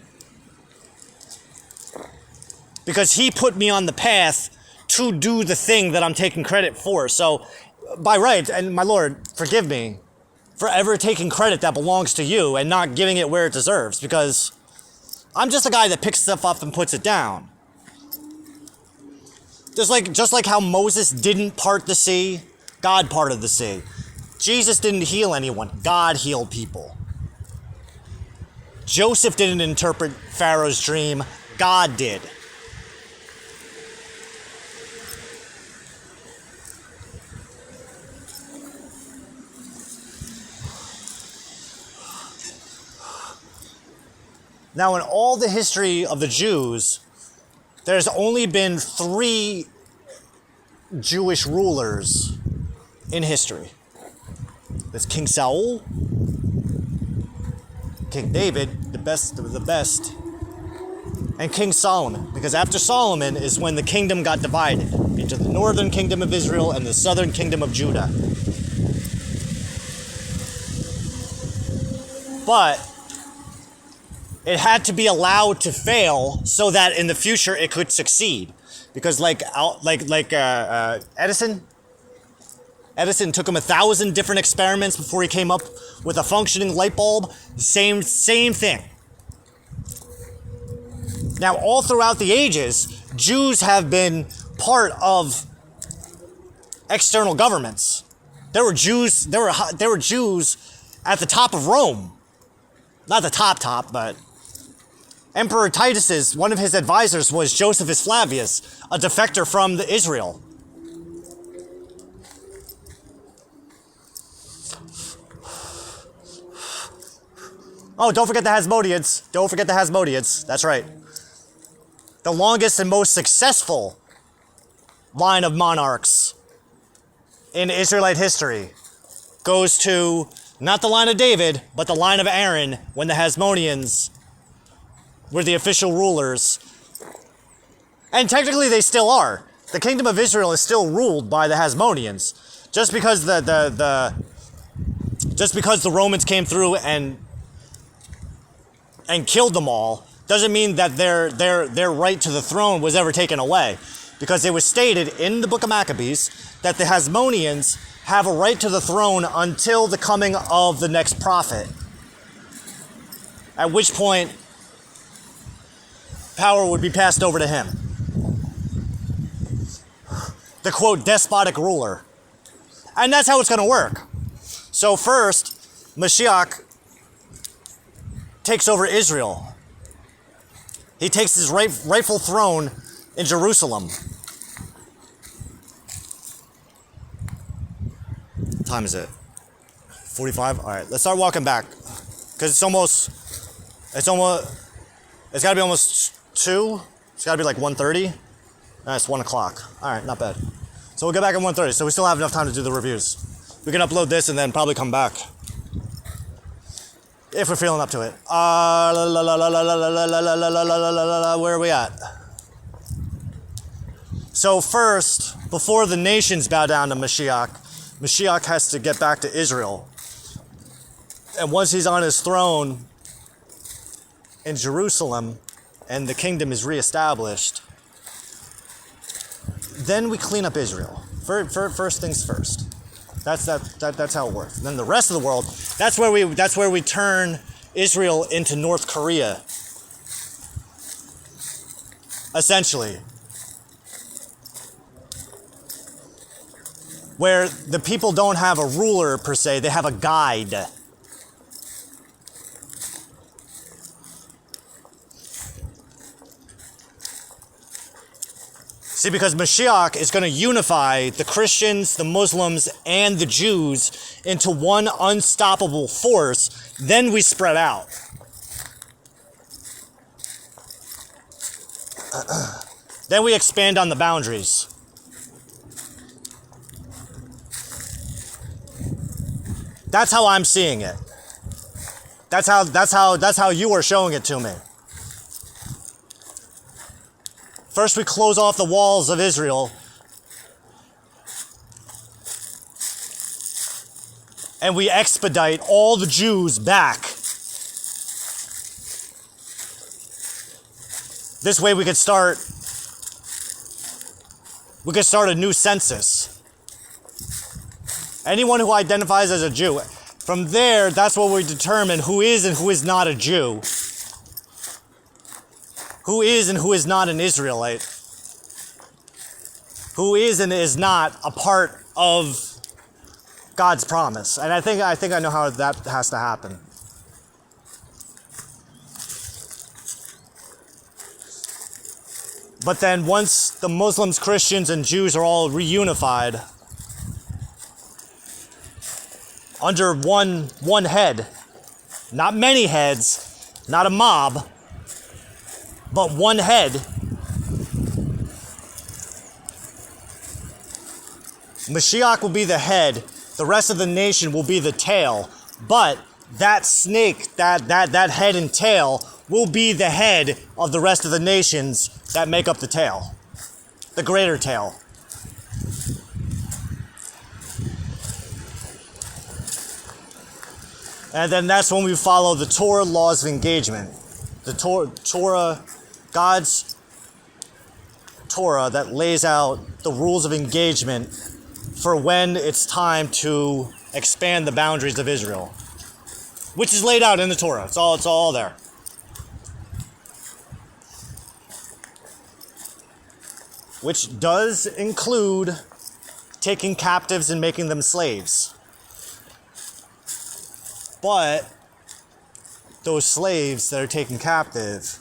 Because he put me on the path to do the thing that I'm taking credit for. So, by right, and my Lord, forgive me for ever taking credit that belongs to you and not giving it where it deserves, because I'm just a guy that picks stuff up and puts it down. Just like how Moses didn't part the sea, God parted the sea. Jesus didn't heal anyone, God healed people. Joseph didn't interpret Pharaoh's dream, God did. Now, in all the history of the Jews, there's only been 3 Jewish rulers in history. There's King Saul, King David, the best of the best, and King Solomon. Because after Solomon is when the kingdom got divided into the northern kingdom of Israel and the southern kingdom of Judah. But it had to be allowed to fail so that in the future it could succeed. Because Edison took him 1,000 different experiments before he came up with a functioning light bulb. Same thing. Now, all throughout the ages, Jews have been part of external governments. There were Jews at the top of Rome. Not the top, but Emperor Titus's, one of his advisors was Josephus Flavius, a defector from Israel. Oh, don't forget the Hasmoneans. That's right. The longest and most successful line of monarchs in Israelite history goes to not the line of David, but the line of Aaron, when the Hasmoneans were the official rulers. And technically they still are. The kingdom of Israel is still ruled by the Hasmoneans. Just because the Romans came through and killed them all doesn't mean that their right to the throne was ever taken away. Because it was stated in the book of Maccabees that the Hasmoneans have a right to the throne until the coming of the next prophet. At which point, power would be passed over to him. The quote, despotic ruler. And that's how it's going to work. So first, Moshiach takes over Israel. He takes his rightful throne in Jerusalem. What time is it? 45? All right, let's start walking back. Because it's got to be almost 2. It's got to be like 1:30. It's 1 o'clock. All right, not bad. So we'll get back at 1:30. So we still have enough time to do the reviews. We can upload this and then probably come back. If we're feeling up to it. Where are we at? So first, before the nations bow down to Moshiach, Moshiach has to get back to Israel. And once he's on his throne in Jerusalem and the kingdom is reestablished, then we clean up Israel. First things first. That's how it works. And then the rest of the world, that's where we turn Israel into North Korea. Essentially. Where the people don't have a ruler per se, they have a guide. See, because Moshiach is going to unify the Christians, the Muslims, and the Jews into one unstoppable force, then we spread out. Then we expand on the boundaries. That's how I'm seeing it. That's how you are showing it to me. First, we close off the walls of Israel. And we expedite all the Jews back. This way we could start a new census. Anyone who identifies as a Jew. From there, that's where we determine who is and who is not a Jew. Who is and who is not an Israelite. Who is and is not a part of God's promise. And I think I know how that has to happen. But then once the Muslims, Christians, and Jews are all reunified under one head, not many heads, not a mob, but one head, Moshiach will be the head, the rest of the nation will be the tail, but that snake, that head and tail will be the head of the rest of the nations that make up the tail, the greater tail. And then that's when we follow the Torah laws of engagement. The Torah, God's Torah that lays out the rules of engagement for when it's time to expand the boundaries of Israel, which is laid out in the Torah. It's all there. Which does include taking captives and making them slaves. But those slaves that are taken captive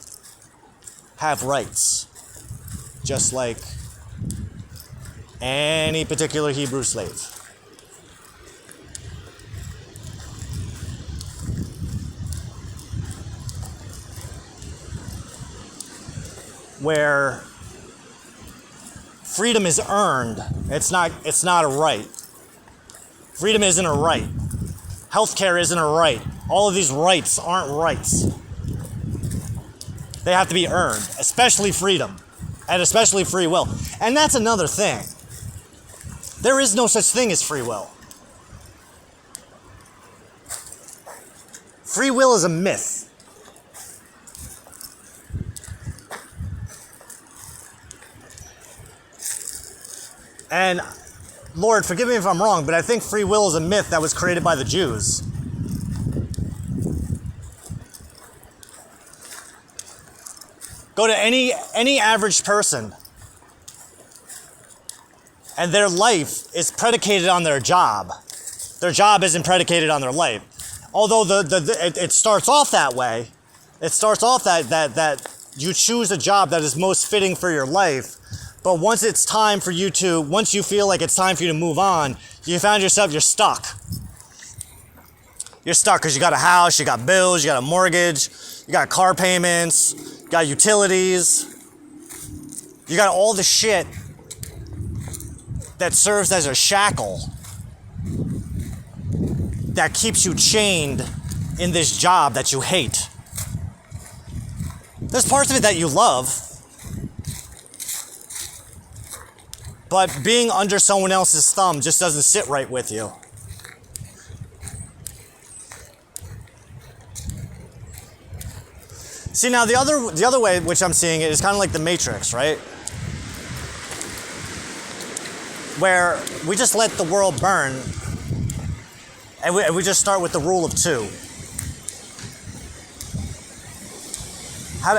have rights, just like any particular Hebrew slave. Where freedom is earned, it's not a right. Freedom isn't a right. Healthcare isn't a right. All of these rights aren't rights. They have to be earned, especially freedom, and especially free will. And that's another thing. There is no such thing as free will. Free will is a myth. And Lord, forgive me if I'm wrong, but I think free will is a myth that was created by the Jews. Go to any average person, and their life is predicated on their job. Their job isn't predicated on their life. Although it starts off that way. It starts off that you choose a job that is most fitting for your life. But once you feel like it's time for you to move on, you found yourself, you're stuck. You're stuck because you got a house, you got bills, you got a mortgage, you got car payments, you got utilities. You got all the shit that serves as a shackle that keeps you chained in this job that you hate. There's parts of it that you love, but being under someone else's thumb just doesn't sit right with you. See, now the other way which I'm seeing it is kind of like the Matrix, right? Where we just let the world burn and we just start with the rule of two. How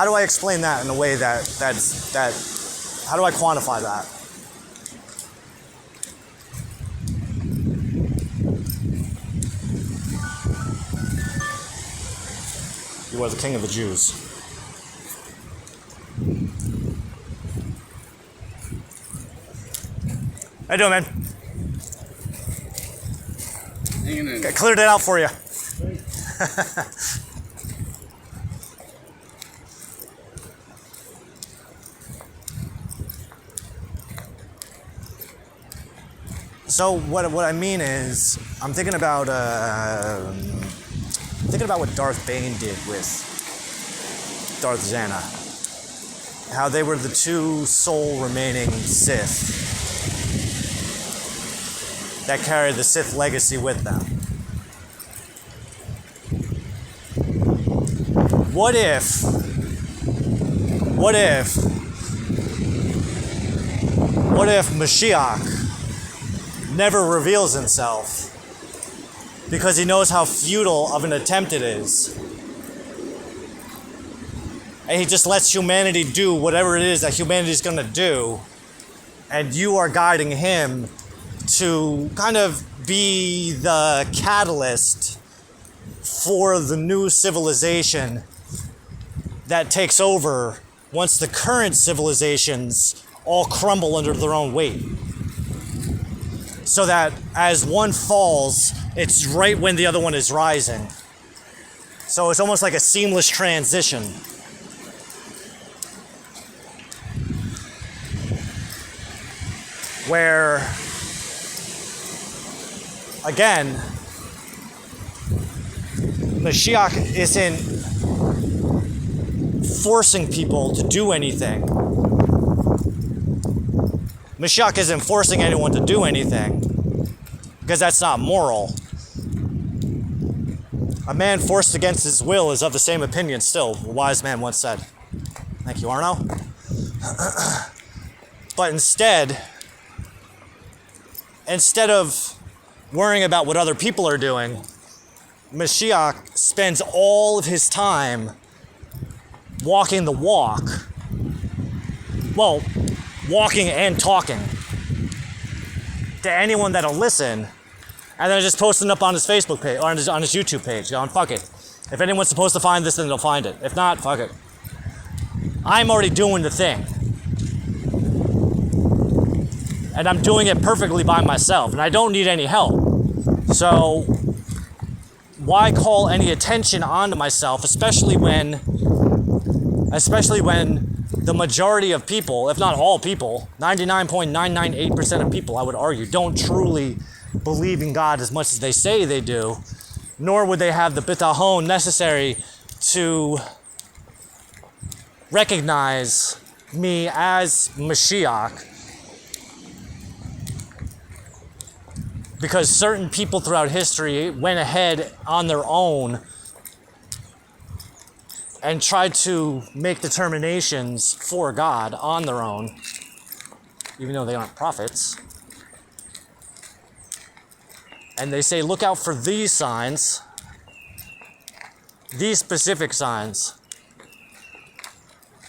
do I explain that in a way that how do I quantify that? You are the king of the Jews. How you doing, man? Hanging in. I cleared it out for you. So what I mean is, I'm thinking about what Darth Bane did with Darth Zana. How they were the two sole remaining Sith that carried the Sith legacy with them. What if Moshiach never reveals himself because he knows how futile of an attempt it is. And he just lets humanity do whatever it is that humanity's gonna do, and you are guiding him to kind of be the catalyst for the new civilization that takes over once the current civilizations all crumble under their own weight. So that as one falls, it's right when the other one is rising. So it's almost like a seamless transition. Where, again, Moshiach isn't forcing people to do anything. Moshiach isn't forcing anyone to do anything, because that's not moral. A man forced against his will is of the same opinion still, a wise man once said. Thank you, Arno. But instead of worrying about what other people are doing, Moshiach spends all of his time walking the walk. Well, walking and talking to anyone that'll listen, and then just posting up on his Facebook page or on his YouTube page, going, fuck it. If anyone's supposed to find this, then they'll find it. If not, fuck it. I'm already doing the thing. And I'm doing it perfectly by myself, and I don't need any help. So why call any attention onto myself, especially when the majority of people, if not all people, 99.998% of people, I would argue, don't truly believe in God as much as they say they do, nor would they have the bitachon necessary to recognize me as Moshiach, because certain people throughout history went ahead on their own and tried to make determinations for God on their own, even though they aren't prophets. And they say, look out for these signs, these specific signs.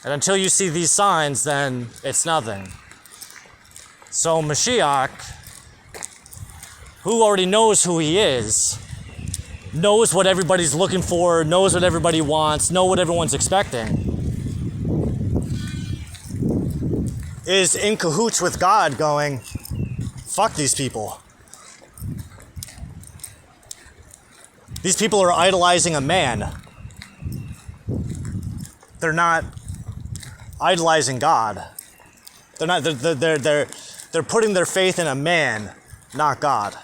And until you see these signs, then it's nothing. So Moshiach, who already knows who he is, knows what everybody's looking for, knows what everybody wants, knows what everyone's expecting, is in cahoots with God going, fuck these people. These people are idolizing a man. They're not idolizing God. They're not. They're putting their faith in a man, not God.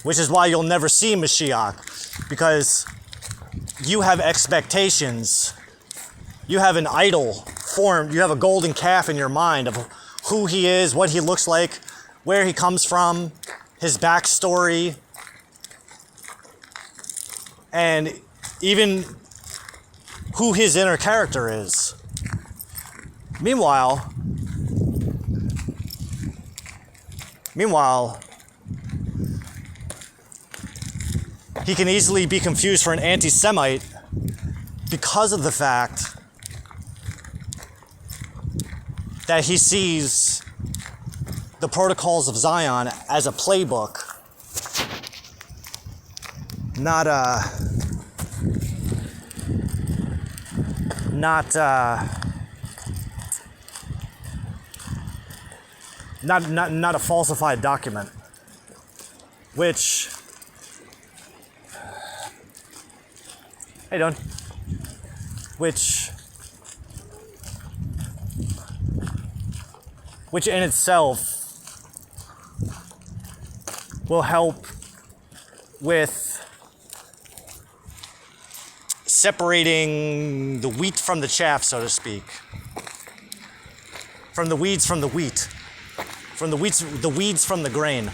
Which is why you'll never see Moshiach, because you have expectations. You have an idol formed. You have a golden calf in your mind of who he is, what he looks like, where he comes from, his backstory, and even who his inner character is. Meanwhile, he can easily be confused for an anti-Semite because of the fact that he sees the protocols of Zion as a playbook, not a falsified document, which, how you doing? Which in itself will help with separating the wheat from the chaff, so to speak. From the weeds from the wheat. From the weeds from the grain.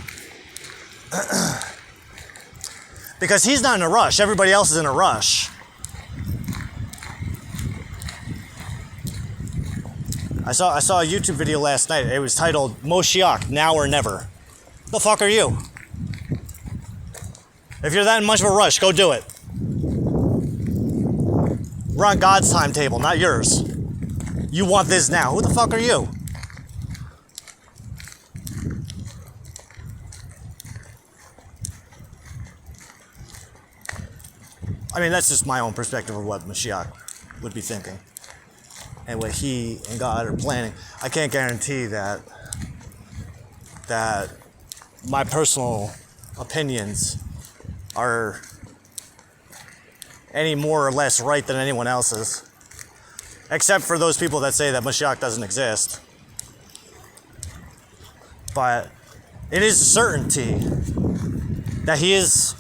Because he's not in a rush. Everybody else is in a rush. I saw a YouTube video last night. It was titled Moshiach, Now or Never. The fuck are you? If you're that much of a rush, go do it. We're on God's timetable, not yours. You want this now. Who the fuck are you? I mean, that's just my own perspective of what Moshiach would be thinking and what he and God are planning. I can't guarantee that my personal opinions are any more or less right than anyone else's, except for those people that say that Moshiach doesn't exist. But it is a certainty that he is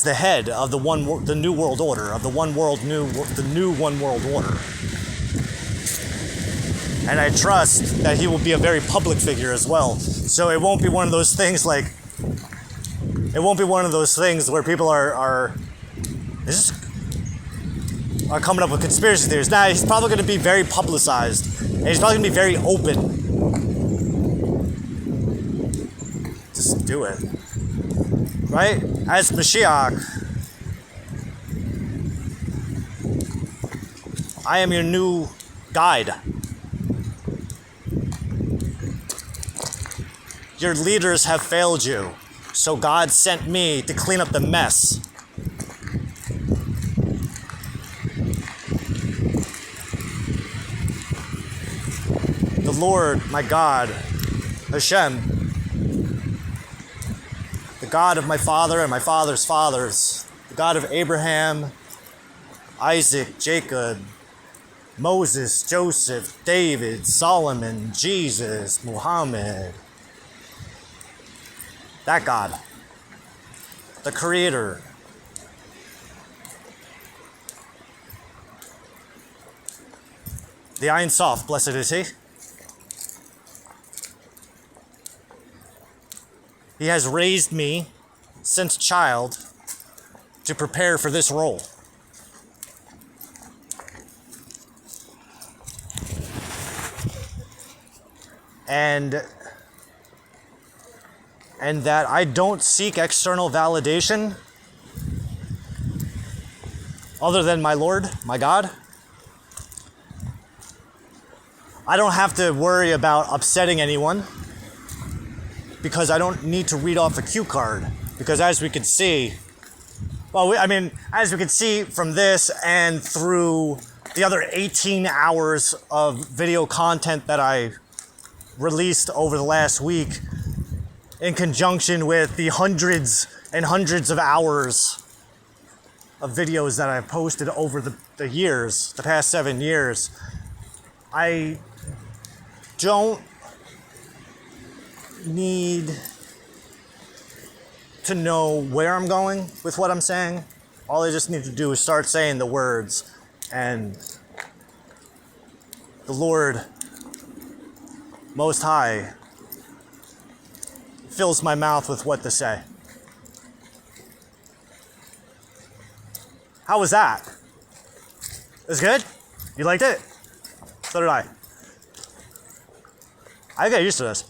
the head of the new world order, of the new one world order. And I trust that he will be a very public figure as well. So it won't be one of those things where people are coming up with conspiracy theories. Nah, he's probably going to be very publicized, and he's probably going to be very open. Just do it. Right? As Moshiach, I am your new guide. Your leaders have failed you, so God sent me to clean up the mess. The Lord, my God, Hashem, the God of my father and my father's fathers, the God of Abraham, Isaac, Jacob, Moses, Joseph, David, Solomon, Jesus, Muhammad. That God, the Creator. The Ein Sof, blessed is He. He has raised me since a child to prepare for this role. And that I don't seek external validation other than my Lord, my God. I don't have to worry about upsetting anyone because I don't need to read off a cue card. Because as we could see, as we could see from this and through the other 18 hours of video content that I released over the last week, in conjunction with the hundreds and hundreds of hours of videos that I've posted over the years, the past 7 years, I don't need to know where I'm going with what I'm saying. All I just need to do is start saying the words, and the Lord Most High fills my mouth with what to say. How was that? It was good? You liked it? So did I. I get used to this.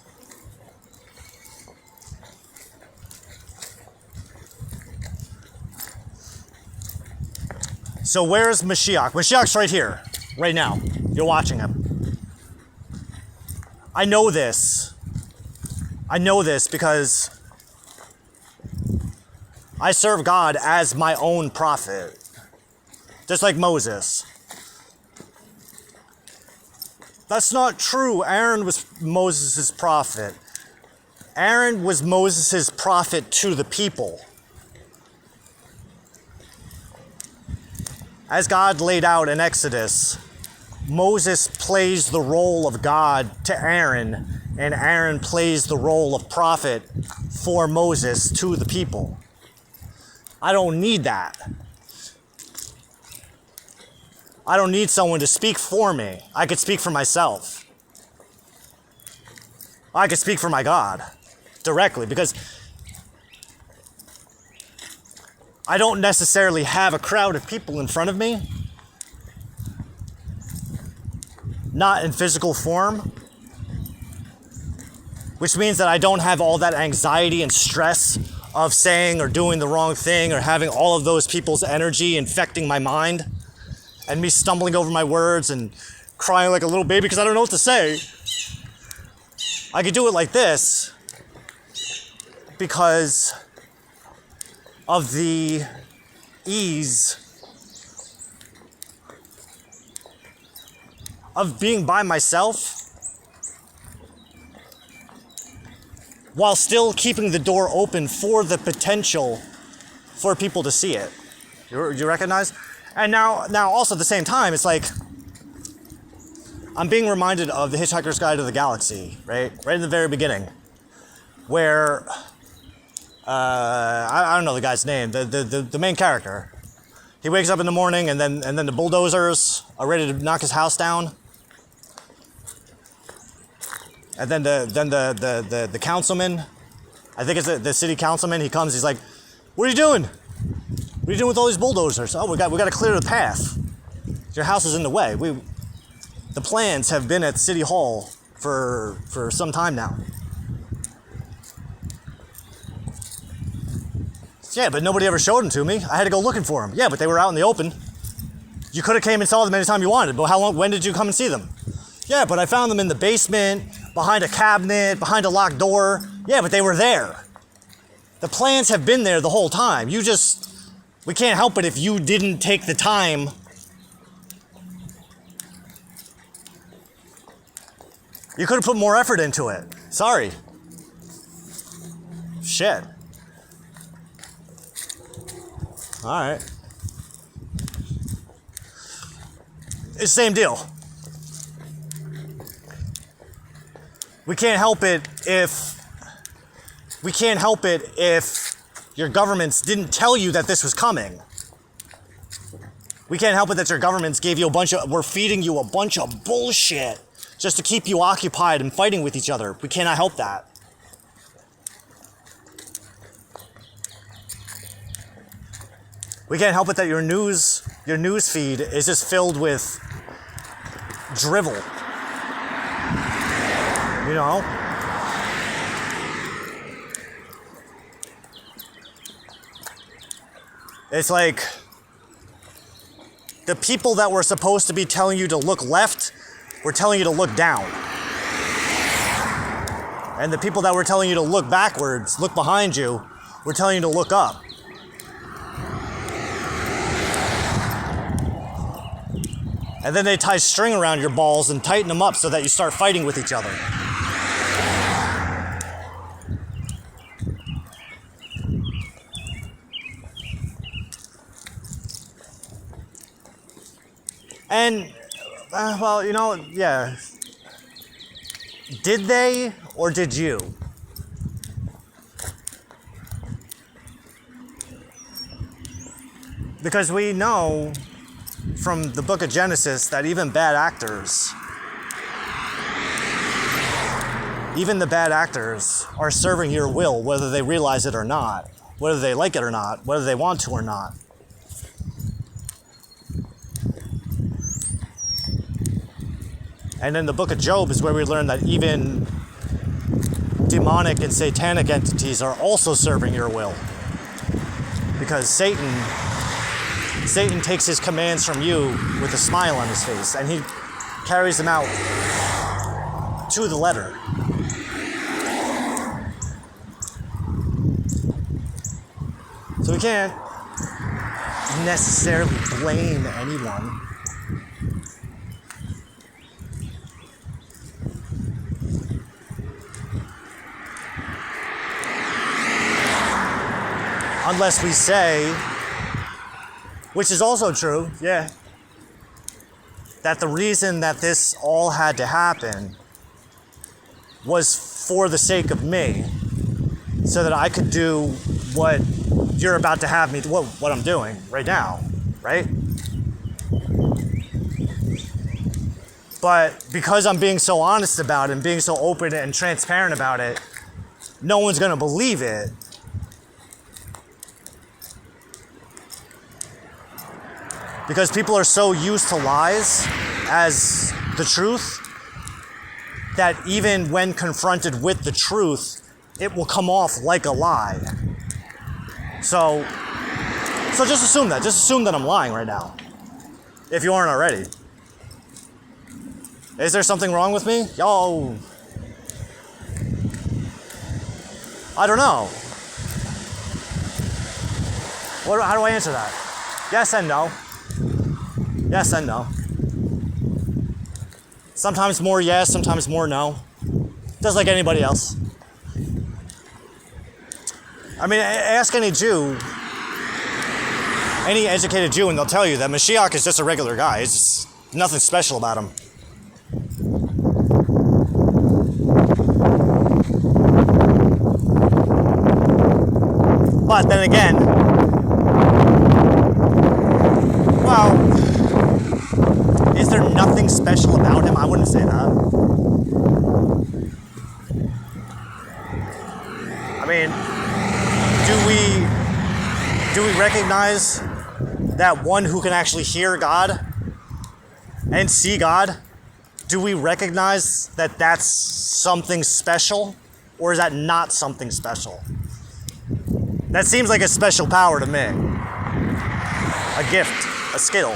So where's Moshiach? Moshiach's right here, right now. You're watching him. I know this. I know this because I serve God as my own prophet. Just like Moses. That's not true. Aaron was Moses' prophet. Aaron was Moses' prophet to the people. As God laid out in Exodus, Moses plays the role of God to Aaron, and Aaron plays the role of prophet for Moses to the people. I don't need that. I don't need someone to speak for me. I could speak for myself. I could speak for my God directly because I don't necessarily have a crowd of people in front of me. Not in physical form. Which means that I don't have all that anxiety and stress of saying or doing the wrong thing or having all of those people's energy infecting my mind. And me stumbling over my words and crying like a little baby because I don't know what to say. I could do it like this because of the ease of being by myself while still keeping the door open for the potential for people to see it. You recognize? And now also at the same time, it's like I'm being reminded of The Hitchhiker's Guide to the Galaxy, right? Right in the very beginning, where I don't know the guy's name, the main character. He wakes up in the morning, and then the bulldozers are ready to knock his house down, and then the councilman, I think it's the city councilman. He comes, he's like, "What are you doing? What are you doing with all these bulldozers?" "Oh, we got to clear the path. Your house is in the way. The plans have been at City Hall for some time now." "Yeah, but nobody ever showed them to me. I had to go looking for them." "Yeah, but they were out in the open. You could have came and saw them anytime you wanted, but when did you come and see them?" "Yeah, but I found them in the basement, behind a cabinet, behind a locked door." "Yeah, but they were there. The plans have been there the whole time. We can't help it if you didn't take the time You could have put more effort into it. Sorry. Shit. Alright. It's the same deal. We can't help it if your governments didn't tell you that this was coming. We can't help it that your governments gave you we're feeding you a bunch of bullshit just to keep you occupied and fighting with each other. We cannot help that. We can't help it that your news feed is just filled with drivel. You know? It's like the people that were supposed to be telling you to look left were telling you to look down. And the people that were telling you to look backwards, look behind you, were telling you to look up. And then they tie string around your balls and tighten them up so that you start fighting with each other. And, well, yeah. Did they or did you? Because we know from the book of Genesis that even the bad actors are serving your will, whether they realize it or not, whether they like it or not, whether they want to or not. And in the book of Job is where we learn that even demonic and satanic entities are also serving your will. Because Satan takes his commands from you with a smile on his face, and he carries them out to the letter. So we can't necessarily blame anyone. Unless we say, which is also true, yeah, that the reason that this all had to happen was for the sake of me, so that I could do what you're about to have me, what I'm doing right now, right? But because I'm being so honest about it and being so open and transparent about it, no one's gonna believe it. Because people are so used to lies as the truth that even when confronted with the truth, it will come off like a lie. So just assume that. Just assume that I'm lying right now. If you aren't already. Is there something wrong with me? Yo. I don't know. How do I answer that? Yes and no. Yes and no. Sometimes more yes, sometimes more no. Just like anybody else. I mean, ask any Jew, any educated Jew, and they'll tell you that Moshiach is just a regular guy. It's just nothing special about him. But then again, well, is there nothing special about him? I wouldn't say that. I mean, do we recognize that one who can actually hear God and see God? Do we recognize that that's something special, or is that not something special? That seems like a special power to me. A gift, a skill.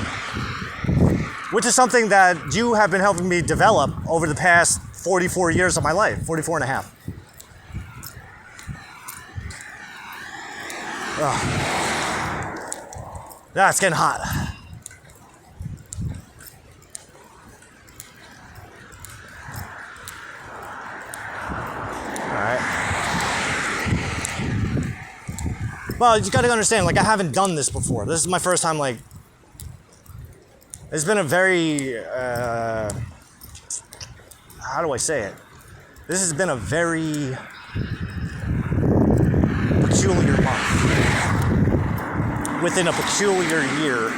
Which is something that you have been helping me develop over the past 44 years of my life, 44 and a half. Yeah, it's getting hot. Alright. Well, you gotta understand, like, I haven't done this before. This is my first time, like, it's been a very, how do I say it? This has been a very peculiar month. Within a peculiar year.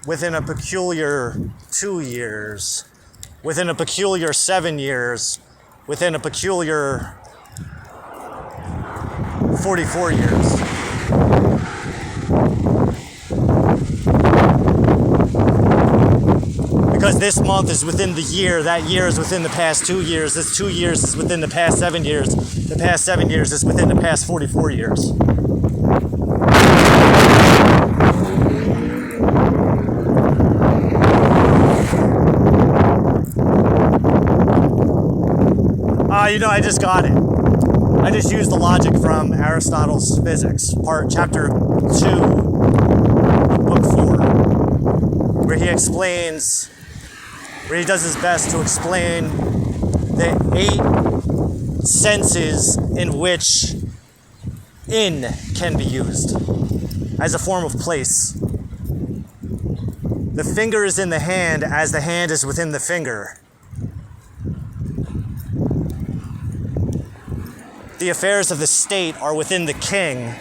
Within a peculiar 2 years. Within a peculiar 7 years. Within a peculiar 44 years. Because this month is within the year, that year is within the past 2 years, this 2 years is within the past 7 years, the past 7 years is within the past 44 years. I just got it. I just used the logic from Aristotle's Physics, chapter 2, book 4, where he does his best to explain the 8 senses in which in can be used as a form of place. The finger is in the hand as the hand is within the finger. The affairs of the state are within the king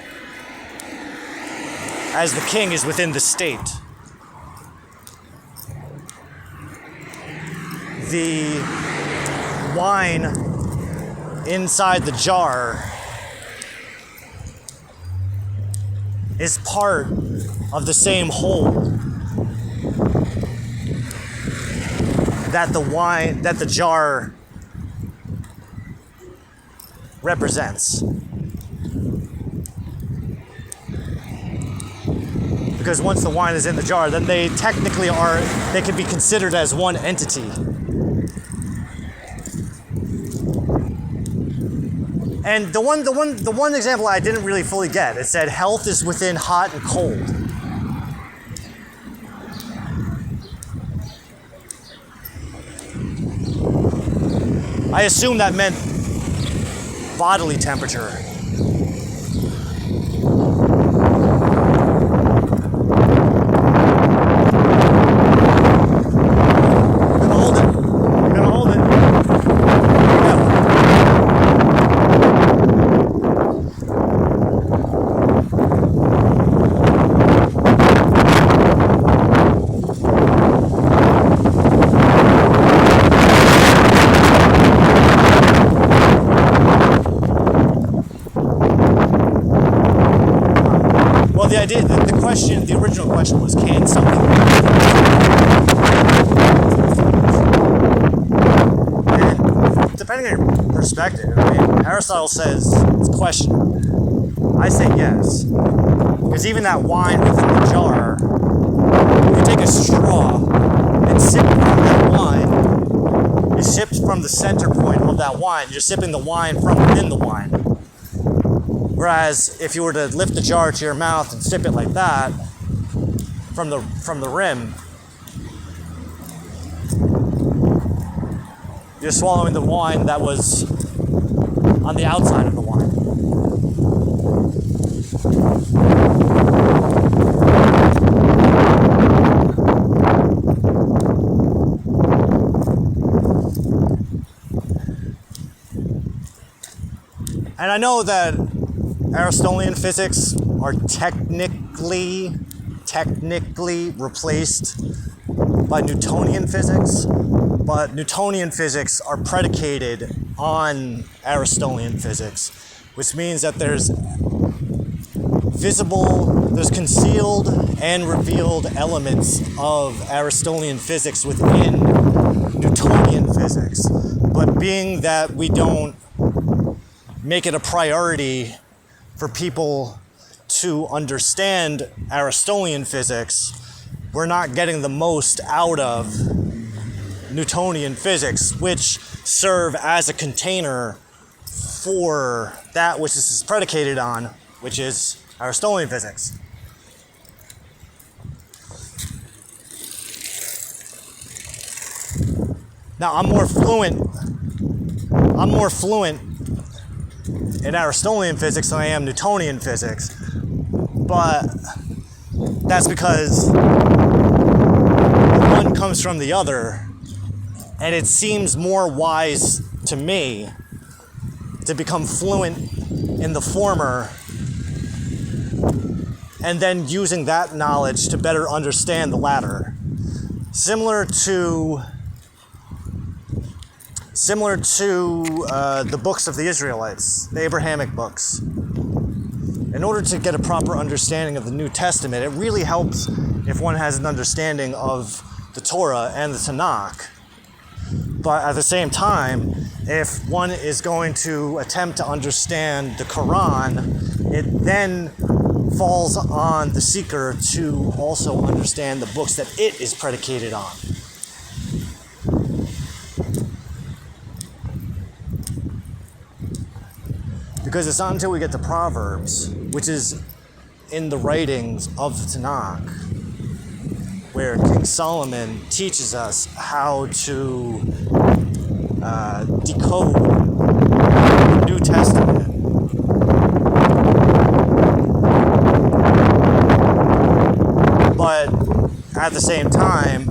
as the king is within the state. The wine inside the jar is part of the same whole that the jar represents. Because once the wine is in the jar, then they technically they can be considered as one entity. And the one example I didn't really fully get, it said health is within hot and cold. I assume that meant bodily temperature. The original question was, can something... And depending on your perspective, I mean, Aristotle says it's questionable. I say yes. Because even that wine within the jar, if you take a straw and sip from that wine, you sip from the center point of that wine, you're sipping the wine from within the wine. Whereas if you were to lift the jar to your mouth and sip it like that, from the rim, you're swallowing the wine that was on the outside of the wine. And I know that Aristotelian physics are technically replaced by Newtonian physics, but Newtonian physics are predicated on Aristotelian physics, which means that there's concealed and revealed elements of Aristotelian physics within Newtonian physics. But being that we don't make it a priority for people to understand Aristotelian physics, we're not getting the most out of Newtonian physics, which serve as a container for that which this is predicated on, which is Aristotelian physics. Now, I'm more fluent in Aristotelian physics than I am Newtonian physics, but that's because one comes from the other, and it seems more wise to me to become fluent in the former and then using that knowledge to better understand the latter. Similar to the books of the Israelites, the Abrahamic books. In order to get a proper understanding of the New Testament, it really helps if one has an understanding of the Torah and the Tanakh. But at the same time, if one is going to attempt to understand the Quran, it then falls on the seeker to also understand the books that it is predicated on. Because it's not until we get to Proverbs, which is in the writings of the Tanakh, where King Solomon teaches us how to decode the New Testament. But at the same time,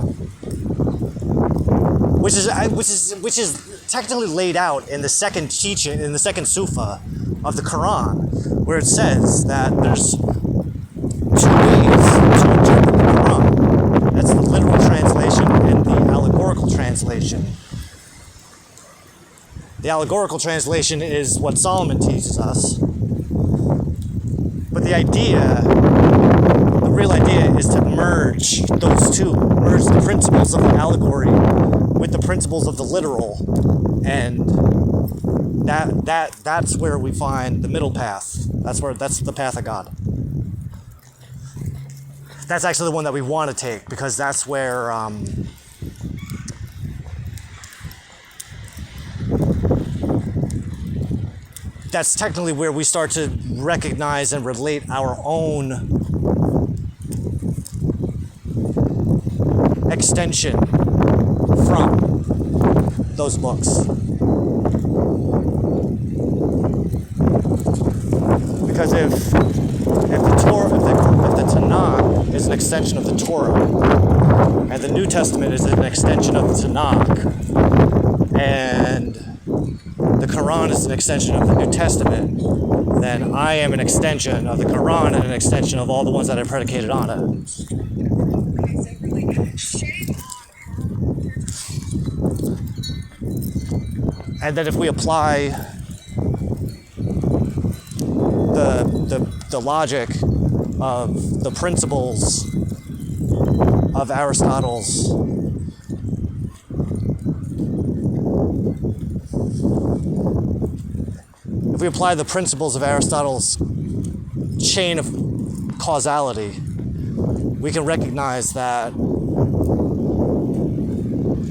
which is technically laid out in the second teaching, in the second sufa of the Quran, where it says that there's 2 ways to interpret the Quran. That's the literal translation and the allegorical translation. The allegorical translation is what Solomon teaches us. But the real idea is to merge those two, merge the principles of the allegory with the principles of the literal, and that's where we find the middle path. That's the path of God. That's actually the one that we want to take, because that's where that's technically where we start to recognize and relate our own extension from those books. Because if the Tanakh is an extension of the Torah, and the New Testament is an extension of the Tanakh, and the Quran is an extension of the New Testament, then I am an extension of the Quran and an extension of all the ones that are predicated on it. And then if we apply the logic of the principles of Aristotle's chain of causality, we can recognize that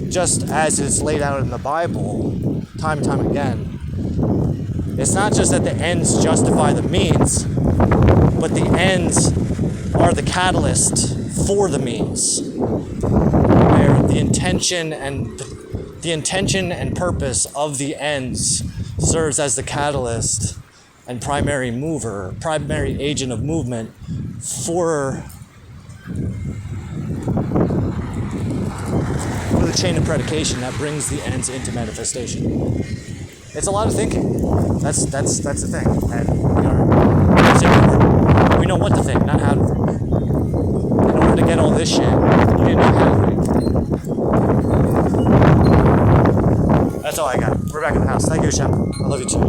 just as it's laid out in the Bible, time and time again, it's not just that the ends justify the means, but the ends are the catalyst for the means, where the intention and purpose of the ends serves as the catalyst and primary agent of movement for the chain of predication that brings the ends into manifestation. It's a lot of thinking. That's the thing. And we know what to think, not how to think. In order to get all this shit, you didn't know how to think. That's all I got. We're back in the house. Thank you, Shem. I love you too.